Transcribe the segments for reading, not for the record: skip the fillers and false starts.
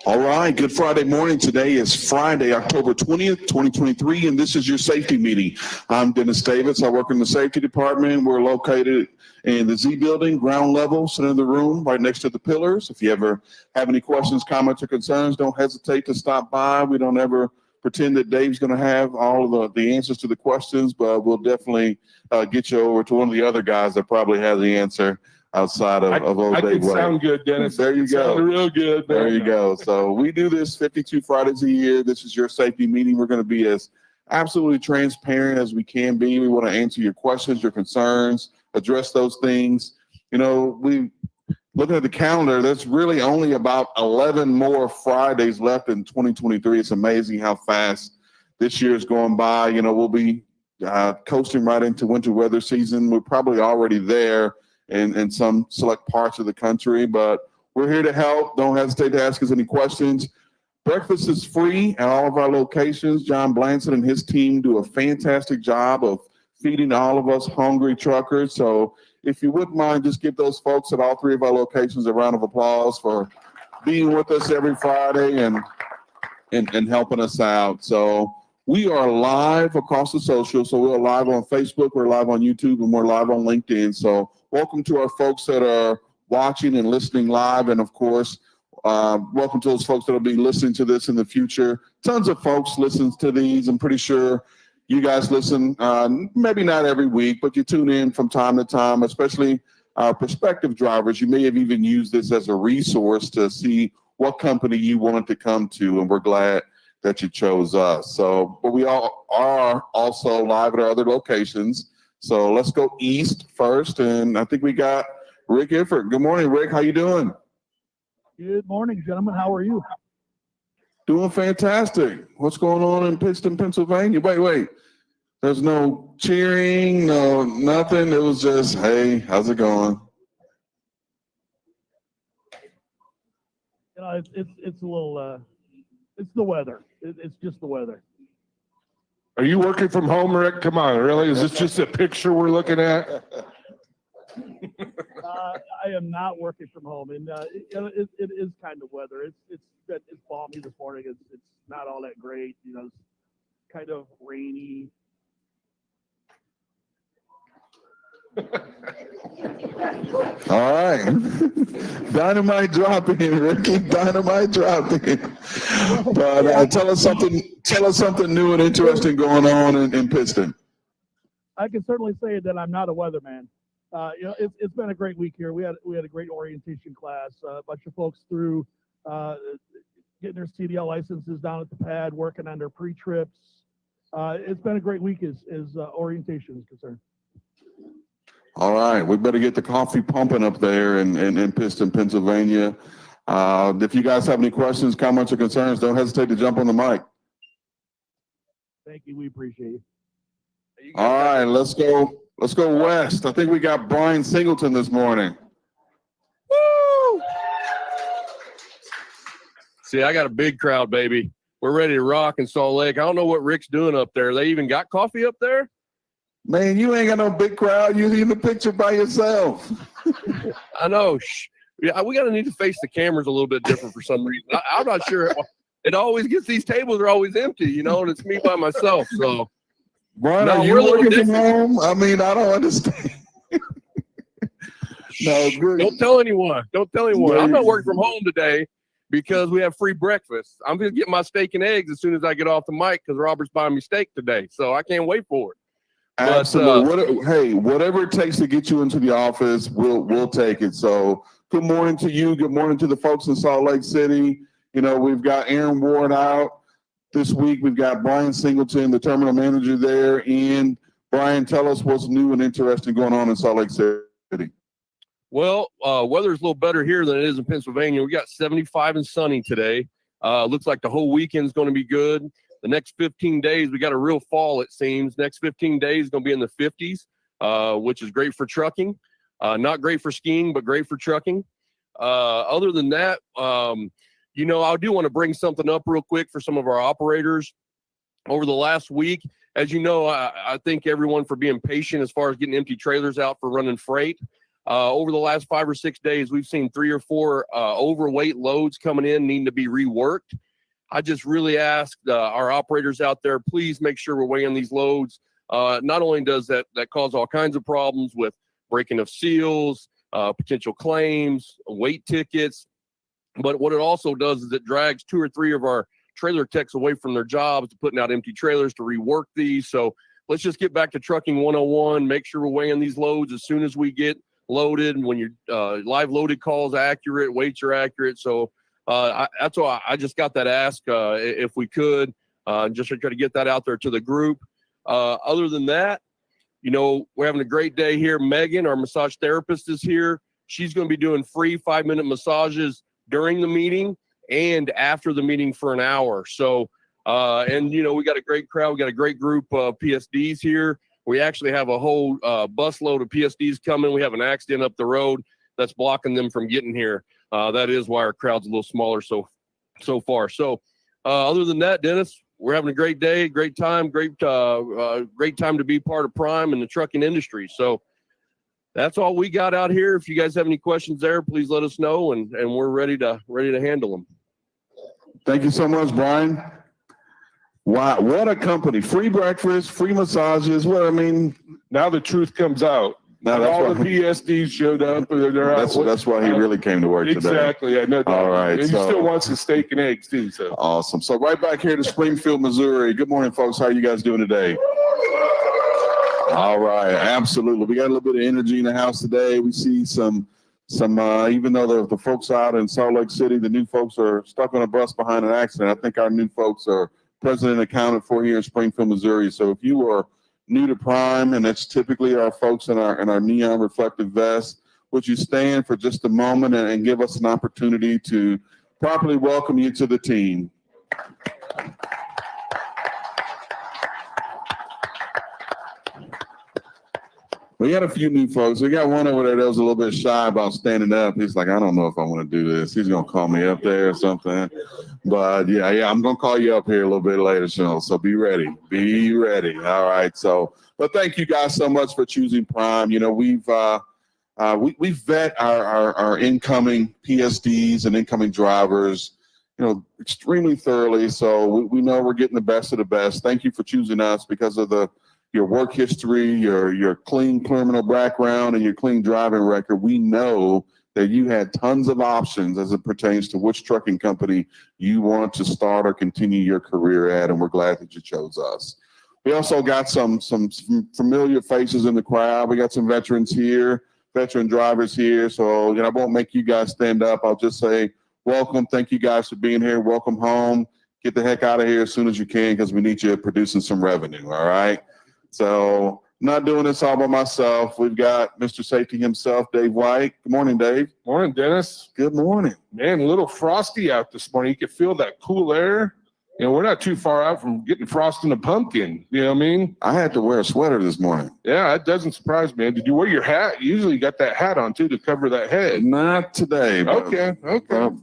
All right, good Friday morning. Today is Friday, October 20th, 2023, and this is your safety meeting. I'm Dennis Davis. I work in the safety department. We're located in the Z building, ground level, center of the room, right next to the pillars. If you ever have any questions, comments, or concerns, don't hesitate to stop by. We don't ever pretend that Dave's going to have all of the answers to the questions, but we'll definitely get you over to one of the other guys that probably has the answer outside of old Dave. I sound good, Dennis. There you go. Sound real good. There you go. So we do this 52 Fridays a year. This is your safety meeting. We're going to be as absolutely transparent as we can be. We want to answer your questions, your concerns, address those things. You know, looking at the calendar, there's really only about 11 more Fridays left in 2023. It's amazing how fast this year is going by. You know, we'll be coasting right into winter weather season. We're probably already there in some select parts of the country, but we're here to help. Don't hesitate to ask us any questions. Breakfast is free at all of our locations. John Blanson and his team do a fantastic job of feeding all of us hungry truckers. So if you wouldn't mind, just give those folks at all three of our locations a round of applause for being with us every Friday and helping us out. So we are live across the social. So we're live on Facebook, we're live on YouTube, and we're live on LinkedIn. So welcome to our folks that are watching and listening live. And of course, welcome to those folks that will be listening to this in the future. Tons of folks listen to these. I'm pretty sure you guys listen, maybe not every week, but you tune in from time to time, especially prospective drivers. You may have even used this as a resource to see what company you wanted to come to, and we're glad that you chose us. So, but we all are also live at our other locations. So let's go east first, and I think we got Rick Ifford. Good morning, Rick. How you doing? Good morning, gentlemen. How are you? Doing fantastic. What's going on in Pittston, Pennsylvania? Wait. There's no cheering, no nothing. It was just, hey, how's it going? You know, it's a little, it's the weather. It's just the weather. Are you working from home, Rick? Come on, really? Is this just a picture we're looking at? I am not working from home, and it is kind of weather. It's balmy this morning. It's not all that great. You know, it's kind of rainy. All right. Dynamite dropping, Ricky. Dynamite dropping. But tell us something new and interesting going on in Pittston. I can certainly say that I'm not a weatherman. You know, it's been a great week here. We had a great orientation class. A bunch of folks through getting their CDL licenses down at the pad, working on their pre-trips. It's been a great week as orientation is concerned. All right, we better get the coffee pumping up there in Pittston, Pennsylvania. If you guys have any questions, comments, or concerns, don't hesitate to jump on the mic. Thank you. We appreciate you. All right, let's go west. I think we got Brian Singleton this morning. Woo! See, I got a big crowd, baby. We're ready to rock in Salt Lake. I don't know what Rick's doing up there. They even got coffee up there? Man, you ain't got no big crowd. You're in the picture by yourself. I know. Yeah, we got to need to face the cameras a little bit different for some reason. I'm not sure. It always gets, these tables are always empty, you know, and it's me by myself. So, Brian, no, are you working from home? I mean, I don't understand. No, good. Don't tell anyone. Don't tell anyone. I'm not working from home today because we have free breakfast. I'm going to get my steak and eggs as soon as I get off the mic because Robert's buying me steak today. So I can't wait for it. Absolutely. Hey, whatever it takes to get you into the office, we'll take it. So good morning to you. Good morning to the folks in Salt Lake City. You know, we've got Aaron Ward out this week. We've got Brian Singleton, the terminal manager there. And Brian, tell us what's new and interesting going on in Salt Lake City. Well, weather's a little better here than it is in Pennsylvania. We got 75 and sunny today. Looks like the whole weekend's going to be good. The next 15 days, we got a real fall, it seems. Next 15 days is going to be in the 50s, which is great for trucking. Not great for skiing, but great for trucking. Other than that, you know, I do want to bring something up real quick for some of our operators. Over the last week, as you know, I thank everyone for being patient as far as getting empty trailers out for running freight. Over the last 5 or 6 days, we've seen 3 or 4 overweight loads coming in needing to be reworked. I just really ask our operators out there, please make sure we're weighing these loads. Not only does that cause all kinds of problems with breaking of seals, potential claims, weight tickets, but what it also does is it drags 2 or 3 of our trailer techs away from their jobs to putting out empty trailers to rework these. So let's just get back to trucking 101, make sure we're weighing these loads as soon as we get loaded. When your live loaded call is accurate, weights are accurate. So that's why I just got that ask if we could, just to try to get that out there to the group. Other than that, you know, we're having a great day here. Megan, our massage therapist, is here. She's going to be doing free 5-minute massages during the meeting and after the meeting for an hour. So, and you know, we got a great crowd. We got a great group of PSDs here. We actually have a whole busload of PSDs coming. We have an accident up the road that's blocking them from getting here. That is why our crowd's a little smaller so far. So, other than that, Dennis, we're having a great day, great time, great time to be part of Prime and the trucking industry. So that's all we got out here. If you guys have any questions there, please let us know, and we're ready to handle them. Thank you so much, Brian. Wow, what a company. Free breakfast, free massages. Well, I mean, Now the truth comes out. now that's All why, the PSDs showed up. that's why he really came to work today. Exactly. I know that. All right, And he so- still wants his steak and eggs too. So Awesome. So right back here to Springfield, Missouri. Good morning, folks. How are you guys doing today? All right, absolutely. We got a little bit of energy in the house today. We see some even though the folks out in Salt Lake City, the new folks are stuck on a bus behind an accident. I think our new folks are present and accounted for here in Springfield, Missouri. So if you are new to Prime, and that's typically our folks in our neon reflective vests, would you stand for just a moment and give us an opportunity to properly welcome you to the team? We got a few new folks. We got one over there that was a little bit shy about standing up. He's like, I don't know if I want to do this. He's going to call me up there or something. But yeah, I'm going to call you up here a little bit later, so be ready. Be ready. All right. So, but thank you guys so much for choosing Prime. You know, we vet our incoming PSDs and incoming drivers, you know, extremely thoroughly. So we know we're getting the best of the best. Thank you for choosing us because of your work history, your clean criminal background, and your clean driving record. We know that you had tons of options as it pertains to which trucking company you want to start or continue your career at, and we're glad that you chose us. We also got some familiar faces in the crowd. We got some veterans here, veteran drivers here. So, you know, I won't make you guys stand up. I'll just say welcome. Thank you guys for being here. Welcome home. Get the heck out of here as soon as you can because we need you producing some revenue, all right? So I'm not doing this all by myself. We've got Mr. Safety himself, Dave White. Good morning, Dave. morning, Dennis. Good morning. Man, a little frosty out this morning. You could feel that cool air. You know, we're not too far out from getting frost in the pumpkin. You know what I mean? I had to wear a sweater this morning. Yeah, it doesn't surprise me. Did you wear your hat? Usually you got that hat on too to cover that head. Not today. But, Okay.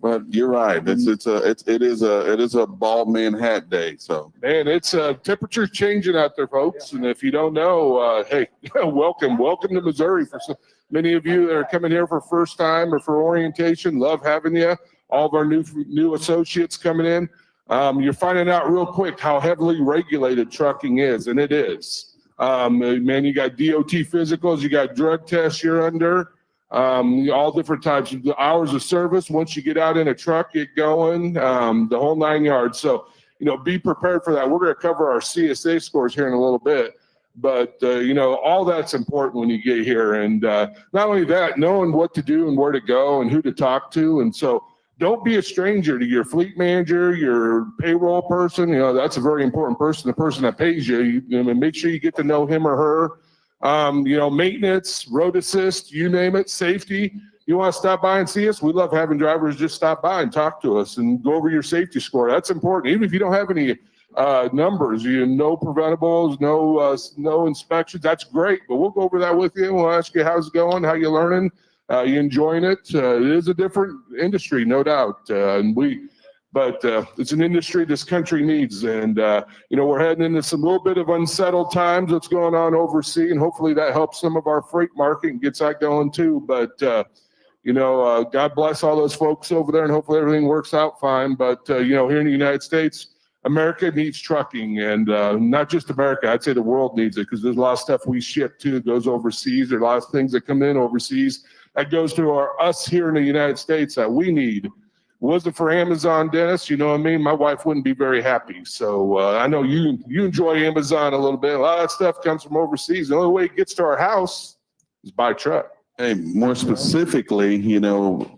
But you're right. It is a bald man hat day. So Man, it's temperature changing out there, folks. And if you don't know, hey, welcome to Missouri. For so many of you that are coming here for first time or for orientation, love having you. All of our new associates coming in. You're finding out real quick how heavily regulated trucking is, and it is. Man, you got DOT physicals, you got drug tests you're under, all different types of hours of service. Once you get out in a truck, get going, the whole 9 yards. So, you know, be prepared for that. We're going to cover our CSA scores here in a little bit. But, you know, all that's important when you get here. And not only that, knowing what to do and where to go and who to talk to. And so, don't be a stranger to your fleet manager, your payroll person. You know, that's a very important person, the person that pays you. You know, make sure you get to know him or her. You know, maintenance, road assist, you name it, safety. You want to stop by and see us? We love having drivers just stop by and talk to us and go over your safety score. That's important. Even if you don't have any numbers, no preventables, no inspections, that's great. But we'll go over that with you. We'll ask you how's it going, how you learning. You enjoying it? It is a different industry, no doubt. And we But it's an industry this country needs. And, we're heading into some little bit of unsettled times, what's going on overseas. And hopefully that helps some of our freight market and gets that going too. But, God bless all those folks over there and hopefully everything works out fine. But, here in the United States, America needs trucking, and not just America. I'd say the world needs it, because there's a lot of stuff we ship too that goes overseas. There are a lot of things that come in overseas that goes to us here in the United States that we need. Wasn't for Amazon, Dennis, you know what I mean? My wife wouldn't be very happy. So I know you enjoy Amazon a little bit. A lot of that stuff comes from overseas. The only way it gets to our house is by truck. Hey, more specifically,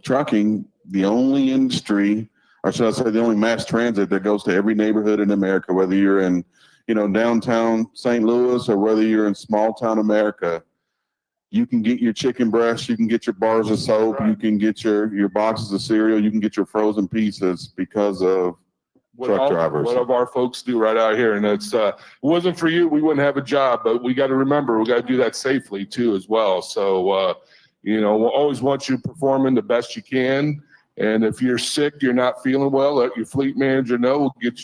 trucking, the only industry, or should I say the only mass transit that goes to every neighborhood in America, whether you're in, downtown St. Louis or whether you're in small town America. You can get your chicken breast, you can get your bars of soap, you can get your boxes of cereal, you can get your frozen pizzas because of truck drivers. What our folks do right out here. And it's, it wasn't for you, we wouldn't have a job, but we got to remember, we got to do that safely too as well. So, we'll always want you performing the best you can. And if you're sick, you're not feeling well, let your fleet manager know. We'll get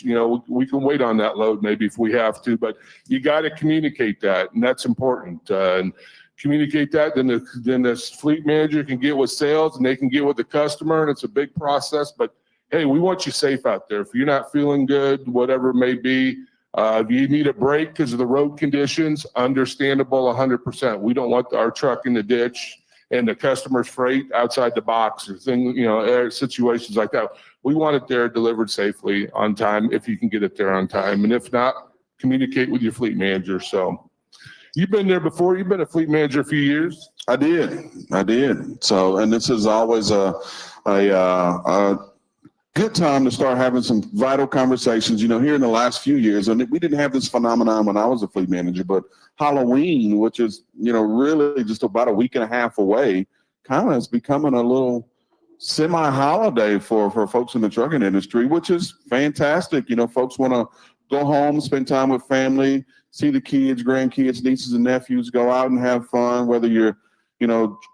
we can wait on that load maybe if we have to, but you got to communicate that, and that's important. And communicate that, then this fleet manager can get with sales and they can get with the customer, and it's a big process. But hey, we want you safe out there. If you're not feeling good, whatever it may be, if you need a break because of the road conditions, understandable 100%. We don't want our truck in the ditch and the customer's freight outside the box or situations like that. We want it there delivered safely on time if you can get it there on time. And if not, communicate with your fleet manager. So you've been there before. You've been a fleet manager a few years. I did. So, and this is always a good time to start having some vital conversations. Here in the last few years, and we didn't have this phenomenon when I was a fleet manager, but Halloween, which is, really just about a week and a half away, kind of is becoming a little semi-holiday for folks in the trucking industry, which is fantastic. Folks want to go home, spend time with family, see the kids, grandkids, nieces and nephews, go out and have fun, whether you're,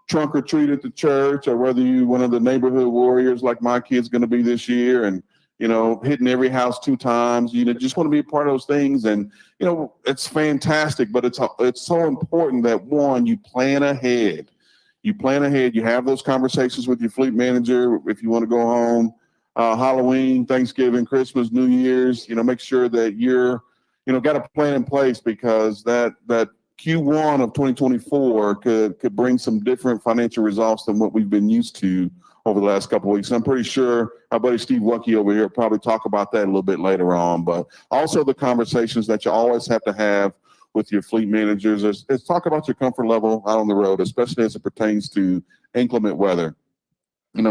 trunk or treat at the church or whether you're one of the neighborhood warriors like my kid's going to be this year and, hitting every house 2 times, just want to be a part of those things. And, it's fantastic, but it's so important that one, you plan ahead. You have those conversations with your fleet manager. If you want to go home, Halloween, Thanksgiving, Christmas, New Year's, make sure that you're, got a plan in place, because that Q1 of 2024 could bring some different financial results than what we've been used to over the last couple of weeks. I'm pretty sure our buddy Steve Wucky over here will probably talk about that a little bit later on, but also the conversations that you always have to have with your fleet managers is talk about your comfort level out on the road, especially as it pertains to inclement weather.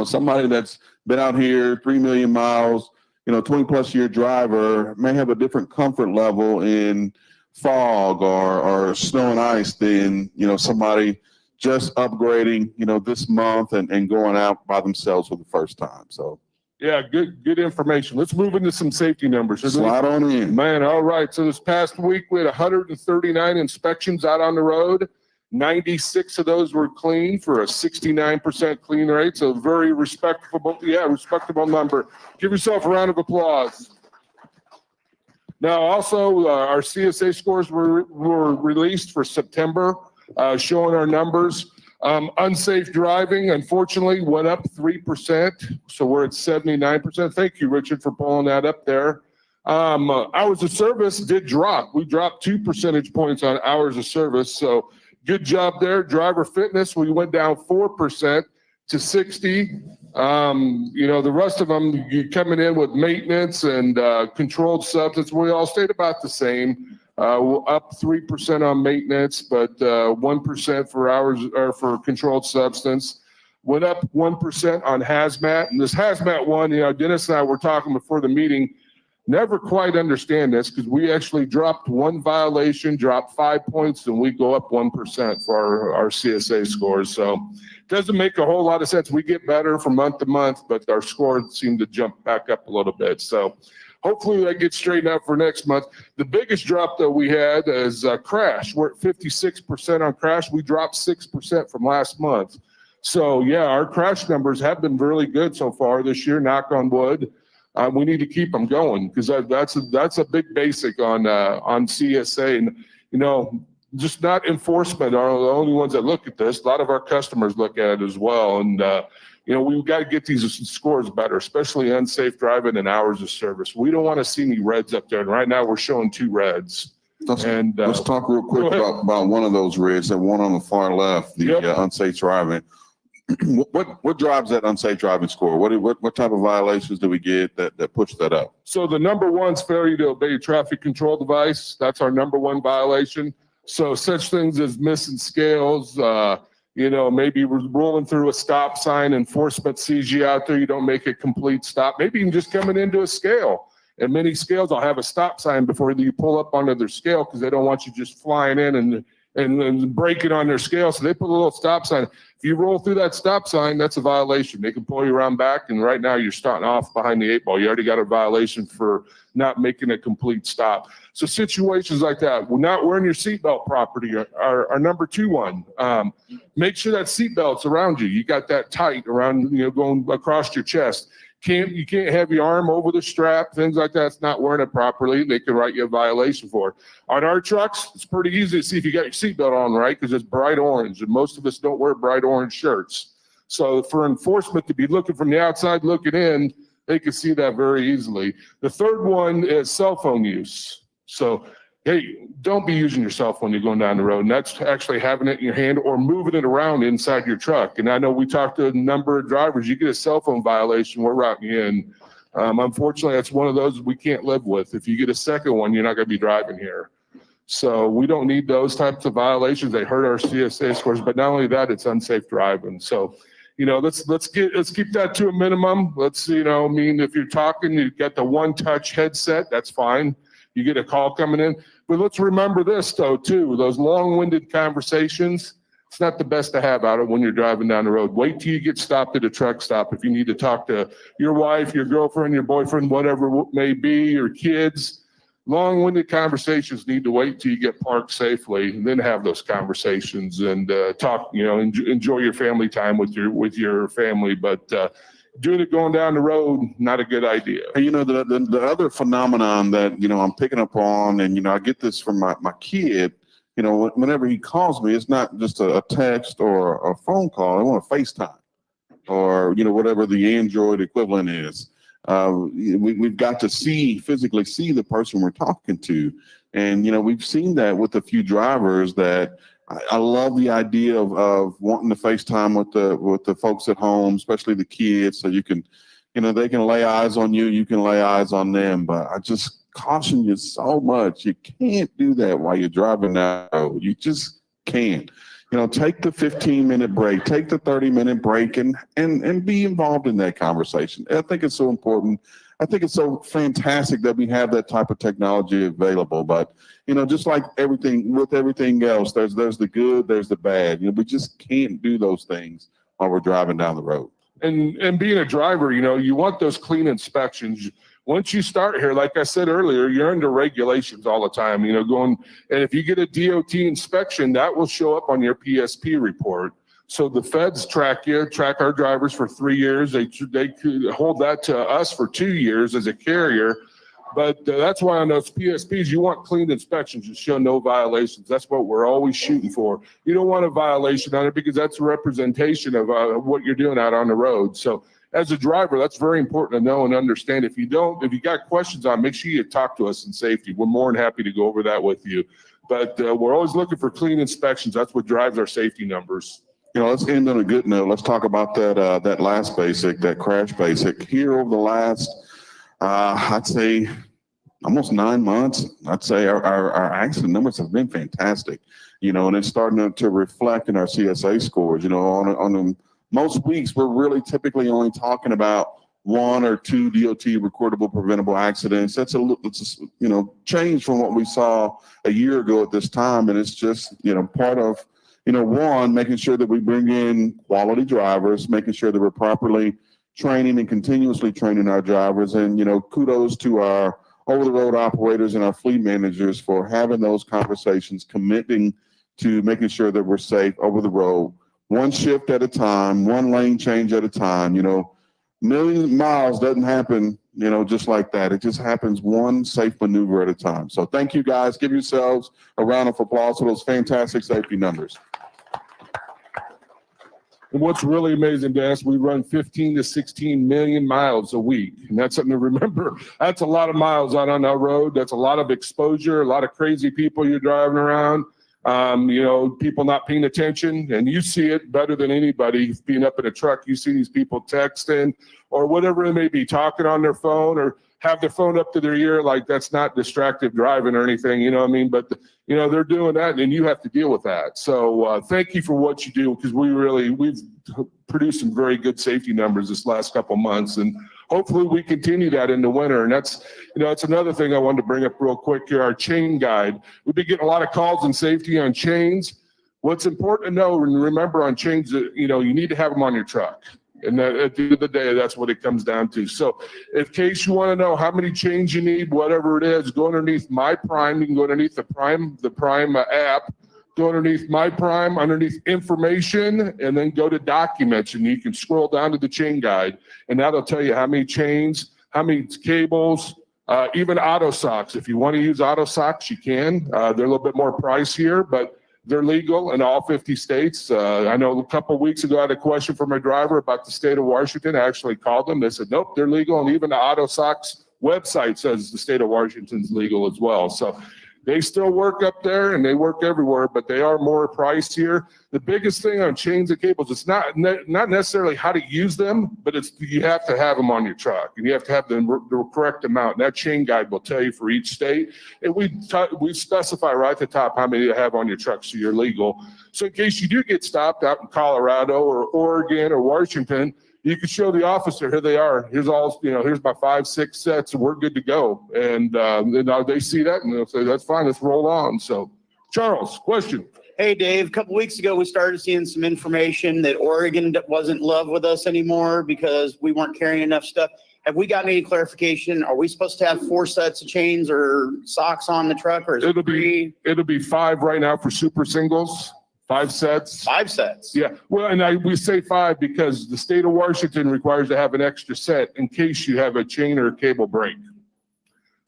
Somebody that's been out here 3 million miles, 20+ year driver may have a different comfort level in fog or snow and ice than, somebody just upgrading, this month and going out by themselves for the first time. So yeah, good information. Let's move into some safety numbers. Slide on in. Man, all right. So this past week we had 139 inspections out on the road. 96 of those were clean for a 69% clean rate. So very respectable number. Give yourself a round of applause. Now, also, our CSA scores were released for September, showing our numbers. Unsafe driving, unfortunately, went up 3%, so we're at 79%. Thank you, Richard, for pulling that up there. Hours of service did drop. We dropped 2 percentage points on hours of service, so good job there. Driver fitness, we went down 4% to 60. The rest of them, you coming in with maintenance and controlled substance, we all stayed about the same. Up 3% on maintenance, but 1% for hours or for controlled substance. Went up 1% on hazmat. And this hazmat one, Dennis and I were talking before the meeting, never quite understand this because we actually dropped 1 violation, dropped 5 points, and we go up 1% for our CSA scores. So it doesn't make a whole lot of sense. We get better from month to month, but our scores seem to jump back up a little bit. So hopefully that gets straightened out for next month. The biggest drop that we had is crash. We're at 56% on crash. We dropped 6% from last month. So yeah, our crash numbers have been really good so far this year, knock on wood. we need to keep them going, because that's a big basic on CSA. And, you know, just not enforcement are the only ones that look at this. A lot of our customers look at it as well. And, you know, we've got to get these scores better, especially unsafe driving and hours of service. We don't want to see any reds up there. And right now we're showing 2 reds. Let's talk real quick about one of those reds, that one on the far left, the unsafe driving. What drives that unsafe driving score? What type of violations do we get that push that up? So the number one's failure to obey a traffic control device. That's our number 1 violation. So such things as missing scales, you know, maybe we're rolling through a stop sign, enforcement sees you out there, you don't make a complete stop. Maybe even just coming into a scale. And many scales will have a stop sign before you pull up onto their scale, because they don't want you just flying in and breaking on their scale. So they put a little stop sign. If you roll through that stop sign, that's a violation. They can pull you around back, and right now you're starting off behind the 8 ball. You already got a violation for not making a complete stop. So situations like that, we're not wearing your seatbelt properly, our number 2 one. Make sure that seatbelt's around you. You got that tight around, you know, going across your chest. You can't have your arm over the strap, things like that. It's not wearing it properly. They can write you a violation for it. On our trucks, it's pretty easy to see if you got your seatbelt on right, because it's bright orange, and most of us don't wear bright orange shirts. So for enforcement to be looking from the outside looking in, they can see that very easily. The third one is cell phone use. So, hey, don't be using your cell phone when you're going down the road. And that's actually having it in your hand or moving it around inside your truck. And I know we talked to a number of drivers. You get a cell phone violation, we're routing you in. Unfortunately, that's one of those we can't live with. If you get a second one, you're not going to be driving here. So we don't need those types of violations. They hurt our CSA scores. But not only that, it's unsafe driving. So, you know, let's keep that to a minimum. Let's, you know, I mean, if you're talking, you get the one-touch headset, that's fine. You get a call coming in. But let's remember this, though, too. Those long-winded conversations, it's not the best to have out of when you're driving down the road. Wait till you get stopped at a truck stop. If you need to talk to your wife, your girlfriend, your boyfriend, whatever it may be, your kids, long-winded conversations need to wait till you get parked safely, and then have those conversations and talk, you know, enjoy your family time with your family. But doing it going down the road, not a good idea. You know, the other phenomenon that, you know, I'm picking up on, and, you know, I get this from my kid, you know, whenever he calls me, it's not just a text or a phone call. I want a FaceTime or, you know, whatever the Android equivalent is. We've got to physically see the person we're talking to. And, you know, we've seen that with a few drivers that I love the idea of wanting to FaceTime with the folks at home, especially the kids, so you can, you know, they can lay eyes on you, you can lay eyes on them. But I just caution you so much. You can't do that while you're driving now. You just can't. You know, take the 15-minute break, take the 30-minute break, and be involved in that conversation. I think it's so important. I think it's so fantastic that we have that type of technology available. But, you know, just like everything else, there's the good, there's the bad. You know, we just can't do those things while we're driving down the road. And being a driver, you know, you want those clean inspections. Once you start here, like I said earlier, you're under regulations all the time, you know, and if you get a DOT inspection, that will show up on your PSP report. So the feds track our drivers for 3 years. They hold that to us for 2 years as a carrier. But that's why on those PSPs, you want clean inspections to show no violations. That's what we're always shooting for. You don't want a violation on it, because that's a representation of what you're doing out on the road. So as a driver, that's very important to know and understand. If you got questions on, make sure you talk to us in safety. We're more than happy to go over that with you. But we're always looking for clean inspections. That's what drives our safety numbers. You know, let's end on a good note. Let's talk about that last basic, that crash basic. Here over the last, I'd say, almost 9 months, I'd say our accident numbers have been fantastic. You know, and it's starting to reflect in our CSA scores. You know, on most weeks, we're really typically only talking about 1 or 2 DOT recordable preventable accidents. That's you know, change from what we saw a year ago at this time. And it's just, you know, part of, you know, one, making sure that we bring in quality drivers, making sure that we're properly training and continuously training our drivers. And, you know, kudos to our over-the-road operators and our fleet managers for having those conversations, committing to making sure that we're safe over the road, one shift at a time, one lane change at a time. You know, millions of miles doesn't happen, just like that. It just happens one safe maneuver at a time. So thank you guys. Give yourselves a round of applause for those fantastic safety numbers. And what's really amazing, Dennis, we run 15 to 16 million miles a week. And that's something to remember. That's a lot of miles out on our road. That's a lot of exposure, a lot of crazy people you're driving around. People not paying attention, and you see it better than anybody being up in a truck. You see these people texting or whatever it may be, talking on their phone or have their phone up to their ear. Like, that's not distracted driving or anything, you know what I mean? But, they're doing that, and you have to deal with that. So thank you for what you do, because we've produced some very good safety numbers this last couple months, and hopefully we continue that in the winter. And that's another thing I wanted to bring up real quick here, our chain guide. We've been getting a lot of calls on safety on chains. What's important to know and remember on chains, that, you need to have them on your truck. And that, at the end of the day, that's what it comes down to. So in case you want to know how many chains you need, whatever it is, go underneath My Prime. You can go underneath the Prime app. Go underneath My Prime, underneath information, and then go to documents, and you can scroll down to the chain guide, and that'll tell you how many chains, how many cables, even auto socks. If you want to use auto socks, you can. They're a little bit more pricier, but they're legal in all 50 states. I know a couple of weeks ago I had a question from a driver about the state of Washington. I actually called them. They said, nope, they're legal, and even the auto socks website says the state of Washington's legal as well. So they still work up there, and they work everywhere, but they are more pricier. The biggest thing on chains and cables, it's not necessarily how to use them, but you have to have them on your truck, and you have to have the correct amount. And that chain guide will tell you for each state. And we specify right at the top how many you have on your truck, so you're legal. So in case you do get stopped out in Colorado or Oregon or Washington, you can show the officer, here they are. Here's all, here's my 5-6 sets, and we're good to go. And they see that, and they'll say, that's fine, let's roll on. So, Charles, question. Hey, Dave, a couple weeks ago, we started seeing some information that Oregon wasn't in love with us anymore because we weren't carrying enough stuff. Have we gotten any clarification? Are we supposed to have 4 sets of chains or socks on the truck, or is it 3? It'll be 5 right now for super singles. 5 sets. 5 sets. Yeah. Well, and we say 5 because the state of Washington requires to have an extra set in case you have a chain or a cable break.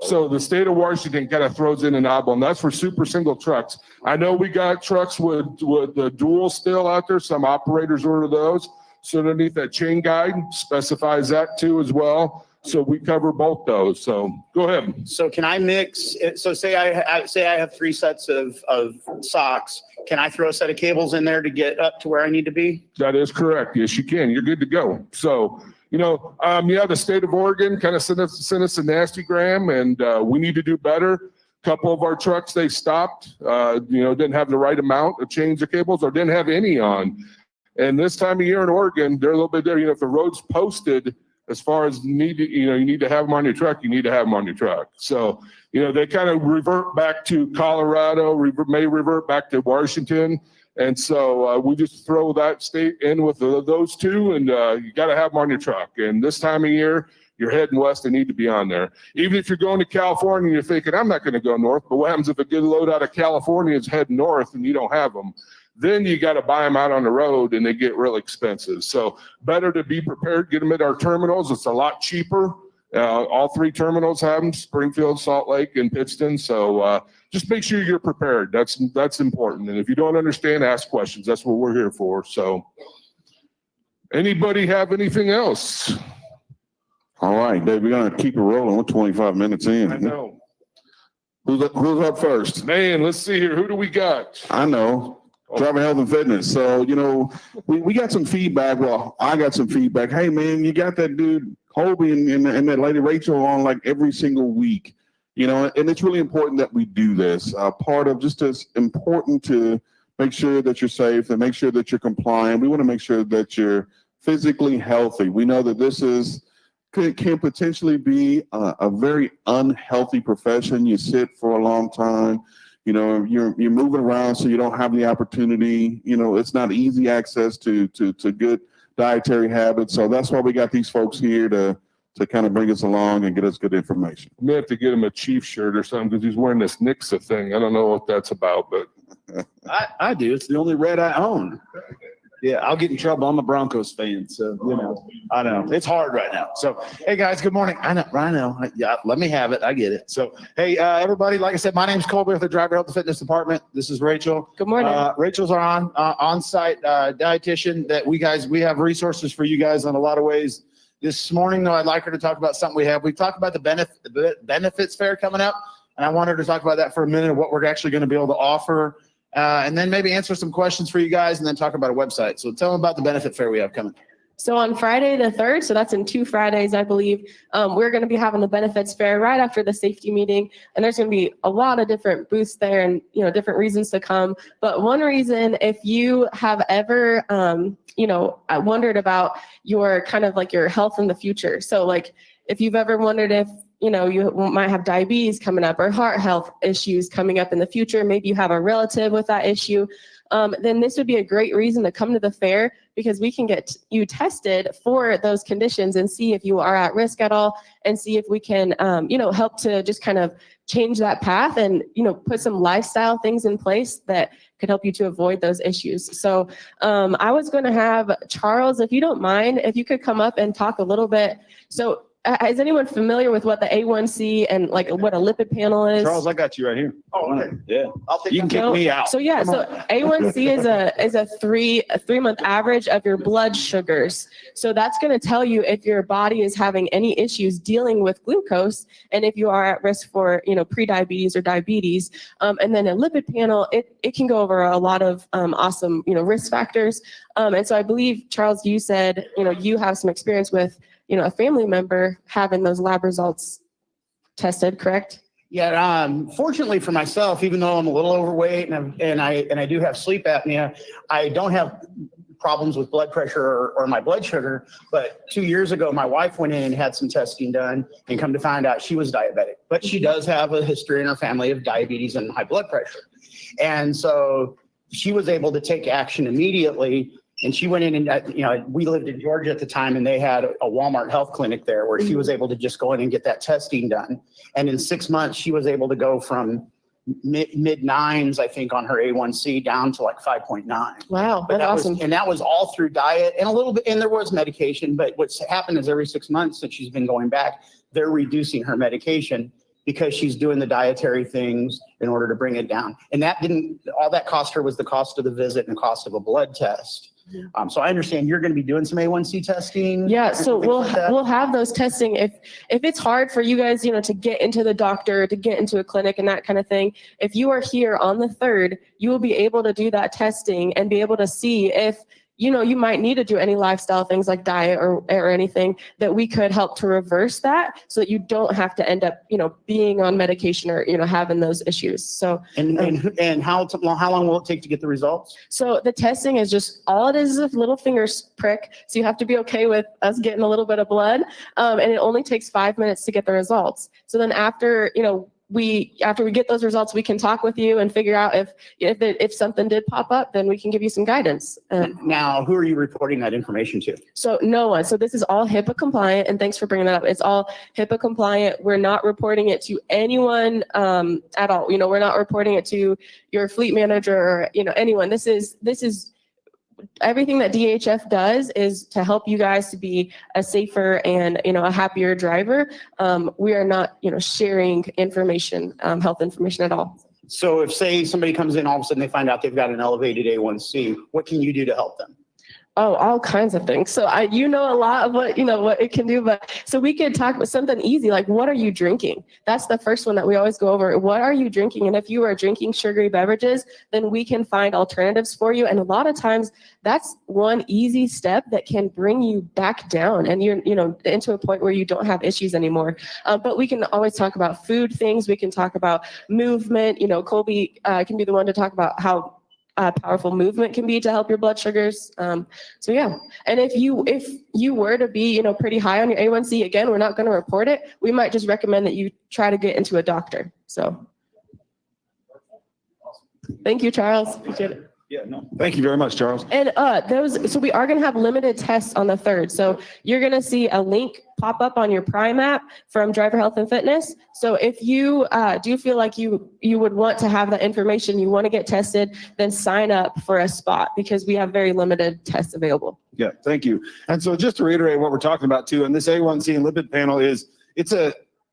So the state of Washington kind of throws in an oddball, and that's for super single trucks. I know we got trucks with the dual still out there. Some operators order those. So underneath that chain guide specifies that too as well. So we cover both those. So go ahead. So can I mix? So say I have 3 sets of socks. Can I throw a set of cables in there to get up to where I need to be? That is correct. Yes, you can. You're good to go. So, the state of Oregon kind of sent us a nasty gram, and we need to do better. A couple of our trucks, they stopped, didn't have the right amount of chains or cables, or didn't have any on. And this time of year in Oregon, they're a little bit there. If the road's posted, as far as you need to have them on your truck, you need to have them on your truck. So, they kind of revert back to Colorado, may revert back to Washington. And so we just throw that state in with those two, and you got to have them on your truck. And this time of year, you're heading west, they need to be on there. Even if you're going to California and you're thinking, I'm not going to go north, but what happens if a good load out of California is heading north and you don't have them? Then you got to buy them out on the road, and they get real expensive. So better to be prepared, get them at our terminals. It's a lot cheaper. All 3 terminals have them, Springfield, Salt Lake, and Pittston. So just make sure you're prepared. That's important. And if you don't understand, ask questions. That's what we're here for. So anybody have anything else? All right, Dave, we're going to keep it rolling. We're 25 minutes in. I know. Who's up first? Man, let's see here. Who do we got? I know. Driving Health and Fitness. So, we got some feedback. Well, I got some feedback. Hey, man, you got that dude, Colby, and that lady Rachel on like every single week. And it's really important that we do this. Part of just as important to make sure that you're safe and make sure that you're compliant. We want to make sure that you're physically healthy. We know that this can potentially be a very unhealthy profession. You sit for a long time. You're moving around, so you don't have the opportunity. It's not easy access to good dietary habits. So that's why we got these folks here to kind of bring us along and get us good information. We may have to get him a Chief shirt or something because he's wearing this Nixa thing. I don't know what that's about, but I do. It's the only red I own. Yeah, I'll get in trouble. I'm a Broncos fan, so you know, I know it's hard right now. So, hey guys, good morning. I know. Yeah, let me have it. I get it. So, hey everybody, like I said, my name's Colby with the Driver Health and Fitness Department. This is Rachel. Good morning. Rachel's our on-site dietitian that we have resources for you guys in a lot of ways. This morning, though, I'd like her to talk about something we have. We talked about the benefits fair coming up, and I want her to talk about that for a minute, what we're actually going to be able to offer. And then maybe answer some questions for you guys and then talk about a website. So tell them about the benefit fair we have coming. So on Friday the 3rd, so that's in 2 Fridays, I believe, we're going to be having the benefits fair right after the safety meeting. And there's going to be a lot of different booths there and, you know, different reasons to come. But one reason, if you have ever, you know, wondered about your kind of like your health in the future. So like if you've ever wondered if, you know, you might have diabetes coming up or heart health issues coming up in the future. Maybe you have a relative with that issue. Then this would be a great reason to come to the fair because we can get you tested for those conditions and see if you are at risk at all and see if we can, you know, help to just kind of change that path and, you know, put some lifestyle things in place that could help you to avoid those issues. So I was going to have Charles, if you don't mind, if you could come up and talk a little bit. So is anyone familiar with what the A1C and like what a lipid panel is? Charles, I got you right here. Oh, okay. Yeah. I'll take You can that. kick me out. So yeah, so A1C is a 3-month average of your blood sugars. So that's going to tell you if your body is having any issues dealing with glucose and if you are at risk for, you know, prediabetes or diabetes. And then a lipid panel, it can go over a lot of awesome, you know, risk factors. And so I believe, Charles, you said, you know, you have some experience with, you know, a family member having those lab results tested, correct? Yeah, fortunately for myself, even though I'm a little overweight and I do have sleep apnea, I don't have problems with blood pressure or my blood sugar. But 2 years ago, my wife went in and had some testing done and come to find out she was diabetic. But she does have a history in her family of diabetes and high blood pressure. And so she was able to take action immediately. And she went in and, you know, we lived in Georgia at the time and they had a Walmart health clinic there where she was able to just go in and get that testing done. And in 6 months, she was able to go from mid nines, I think, on her A1C down to like 5.9. Wow, that's awesome. And that was all through diet and a little bit, and there was medication. But what's happened is every 6 months that she's been going back, they're reducing her medication because she's doing the dietary things in order to bring it down. And all that cost her was the cost of the visit and the cost of a blood test. So I understand you're going to be doing some A1C testing. Yeah, so like we'll have those testing. If it's hard for you guys, you know, to get into the doctor, to get into a clinic and that kind of thing, if you are here on the 3rd, you will be able to do that testing and be able to see if, you know, you might need to do any lifestyle things like diet or anything that we could help to reverse that so that you don't have to end up, you know, being on medication or, you know, having those issues. So, and how long will it take to get the results? So the testing is just, all it is a little finger prick. So you have to be okay with us getting a little bit of blood. And it only takes 5 minutes to get the results. So then after, you know, after we get those results, we can talk with you and figure out if something did pop up, then we can give you some guidance. Now, who are you reporting that information to? So no one. So this is all HIPAA compliant, and thanks for bringing that up. It's all HIPAA compliant. We're not reporting it to anyone at all. You know, we're not reporting it to your fleet manager or, you know, anyone. This is everything that DHF does is to help you guys to be a safer and, you know, a happier driver. We are not, you know, sharing information, health information at all. So if, say, somebody comes in, all of a sudden they find out they've got an elevated A1C, what can you do to help them? Oh, all kinds of things. So you know a lot of what it can do, but so we could talk about something easy, like what are you drinking? That's the first one that we always go over. What are you drinking? And if you are drinking sugary beverages, then we can find alternatives for you. And a lot of times that's one easy step that can bring you back down and you're, you know, into a point where you don't have issues anymore. But we can always talk about food things. We can talk about movement. You know, Colby can be the one to talk about how powerful movement can be to help your blood sugars. So yeah, and if you were to be, you know, pretty high on your A1C, again, we're not going to report it. We might just recommend that you try to get into a doctor. So thank you, Charles. Appreciate it. Yeah, no, thank you very much, Charles. And so we are going to have limited tests on the 3rd. So you're going to see a link pop up on your Prime app from Driver Health and Fitness. So if you do feel like you would want to have that information, you want to get tested, then sign up for a spot because we have very limited tests available. Yeah, thank you. And so just to reiterate what we're talking about too, and this A1C and lipid panel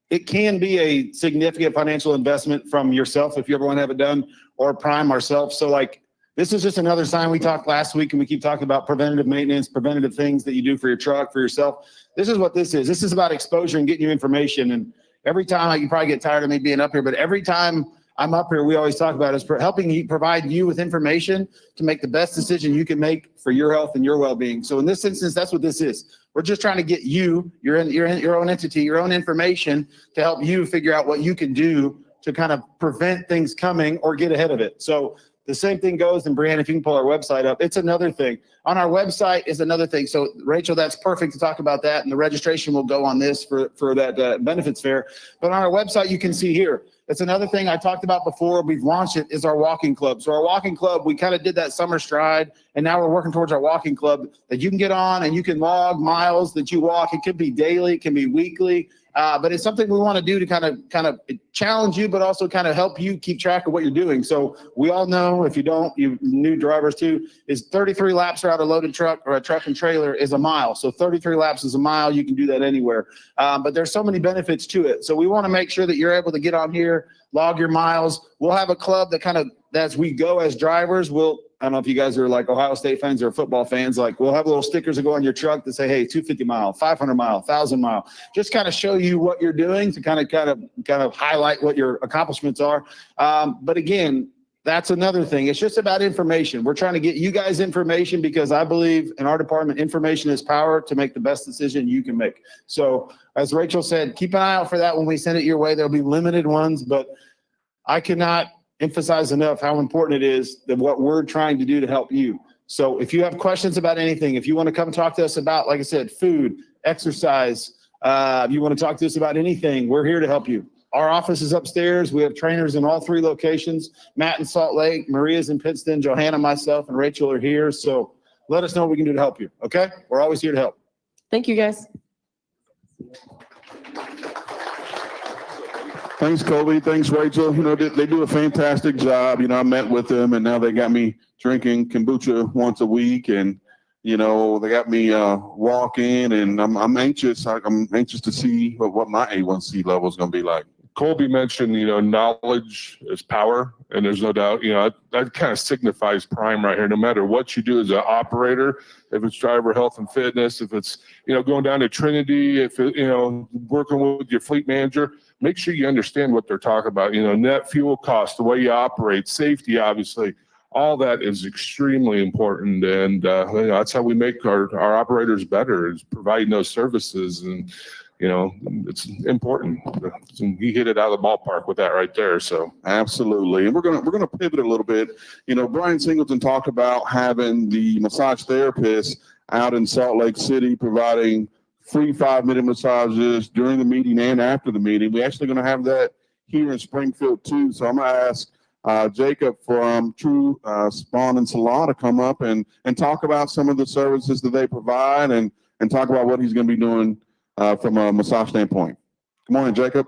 it can be a significant financial investment from yourself if you ever want to have it done, or Prime ourselves. So like, this is just another sign. We talked last week and we keep talking about preventative maintenance, preventative things that you do for your truck, for yourself. This is what this is. This is about exposure and getting you information. And every time, like, you probably get tired of me being up here, but every time I'm up here, we always talk about is helping you, provide you with information to make the best decision you can make for your health and your well-being. So in this instance, that's what this is. We're just trying to get you, your own entity, your own information to help you figure out what you can do to kind of prevent things coming or get ahead of it. So the same thing goes, and Brianna, if you can pull our website up, it's another thing. On our website is another thing. So Rachel, that's perfect to talk about that. And the registration will go on this for that benefits fair. But on our website, you can see here, it's another thing I talked about before. We've launched it is our walking club. So our walking club, we kind of did that summer stride, and now we're working towards our walking club that you can get on and you can log miles that you walk. It could be daily, it can be weekly. But it's something we want to do to kind of challenge you, but also kind of help you keep track of what you're doing. So we all know, if you don't, you new drivers too, is 33 laps around a loaded truck or a truck and trailer is a mile. So 33 laps is a mile. You can do that anywhere. But there's so many benefits to it. So we want to make sure that you're able to get on here, log your miles. We'll have a club that kind of, as we go as drivers, I don't know if you guys are like Ohio State fans or football fans, like we'll have little stickers that go on your truck that say, hey, 250 mile, 500 mile, 1,000 mile, just kind of show you what you're doing to kind of highlight what your accomplishments are. But again, that's another thing. It's just about information. We're trying to get you guys information because I believe in our department, information is power to make the best decision you can make. So as Rachel said, keep an eye out for that when we send it your way. There'll be limited ones, but I cannot emphasize enough how important it is that what we're trying to do to help you. So if you have questions about anything, if you want to come talk to us about, like I said, food, exercise, if you want to talk to us about anything, we're here to help you. Our office is upstairs. We have trainers in all 3 locations. Matt in Salt Lake, Maria's in Pittston, Johanna, myself, and Rachel are here. So let us know what we can do to help you. Okay? We're always here to help. Thank you, guys. Thanks, Colby. Thanks, Rachel. You know, they do a fantastic job. You know, I met with them, and now they got me drinking kombucha once a week, and you know, they got me walking, and I'm anxious. I'm anxious to see what my A1C level is going to be like. Colby mentioned, knowledge is power, and there's no doubt, that kind of signifies Prime right here. No matter what you do as an operator, if it's driver health and fitness, if it's, going down to Trinity, if it, working with your fleet manager, make sure you understand what they're talking about. Net fuel costs, the way you operate, safety, obviously, all that is extremely important. And that's how we make our operators better, is providing those services. And it's important. He hit it out of the ballpark with that right there. So absolutely. And we're gonna pivot a little bit. Brian Singleton talked about having the massage therapist out in Salt Lake City providing free 5-minute massages during the meeting and after the meeting. We're actually gonna have that here in Springfield too. So I'm gonna ask Jacob from True Spawn and Salon to come up and talk about some of the services that they provide and talk about what he's gonna be doing from a massage standpoint. Good morning, Jacob.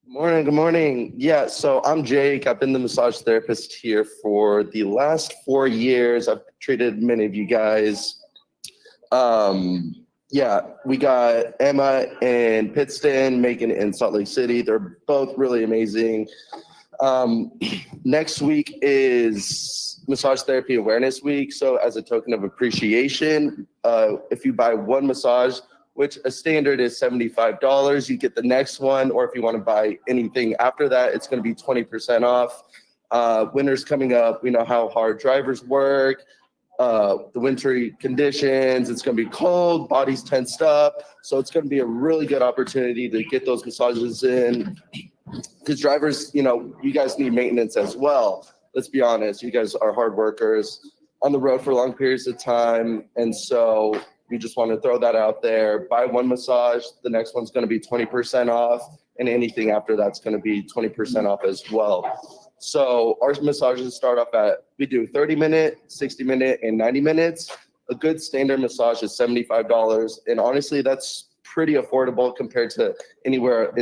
Good morning. Yeah, so I'm Jake. I've been the massage therapist here for the last 4 years. I've treated many of you guys. We got Emma and Pittston, Macon and Salt Lake City. They're both really amazing. Next week is Massage Therapy Awareness Week. So as a token of appreciation, if you buy one massage, which a standard is $75. You get the next one, or if you want to buy anything after that, it's going to be 20% off. Winter's coming up. We know how hard drivers work, the wintry conditions. It's going to be cold, body's tensed up. So it's going to be a really good opportunity to get those massages in, because drivers, you guys need maintenance as well. Let's be honest. You guys are hard workers on the road for long periods of time. And so we just want to throw that out there. Buy one massage, the next one's going to be 20% off, and anything after that's going to be 20% off as well. So our massages start off we do 30-minute, 60-minute, and 90 minutes. A good standard massage is $75. And honestly, that's pretty affordable compared to anywhere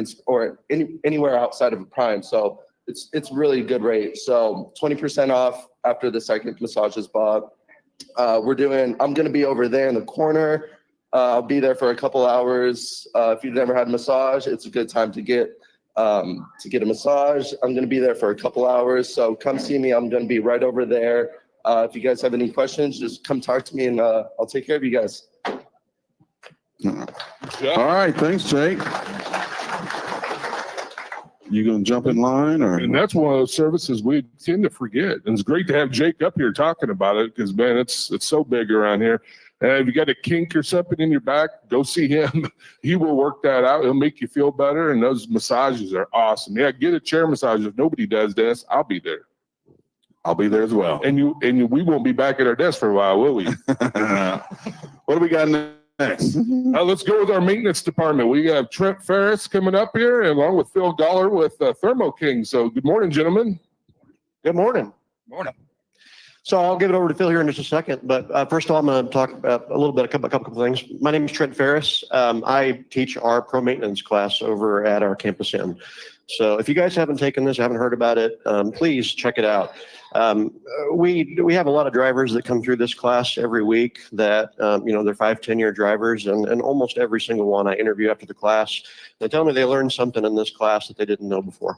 anywhere outside of a Prime. So it's really good rate. So 20% off after the second massage is bought. I'm going to be over there in the corner. I'll be there for a couple hours. If you've never had a massage, it's a good time to get a massage. I'm going to be there for a couple hours. So come see me. I'm going to be right over there. If you guys have any questions, just come talk to me and I'll take care of you guys. All right, thanks, Jake. You gonna jump in line, or? And that's one of those services we tend to forget. And it's great to have Jake up here talking about it because, man, it's so big around here. And if you got a kink or something in your back, go see him. He will work that out. He'll make you feel better. And those massages are awesome. Yeah, get a chair massage. If nobody does this, I'll be there. I'll be there as well. And we won't be back at our desk for a while, will we? What do we got next? Let's go with our maintenance department. We have Trent Ferris coming up here, along with Phil Goller with Thermo King. So good morning, gentlemen. Good morning. Morning. So I'll give it over to Phil here in just a second. But first of all, I'm going to talk about a couple of things. My name is Trent Ferris. I teach our pro maintenance class over at our campus inn. So if you guys haven't taken this, haven't heard about it, please check it out. We have a lot of drivers that come through this class every week that, they're 5-10-year drivers, and almost every single one I interview after the class, they tell me they learned something in this class that they didn't know before.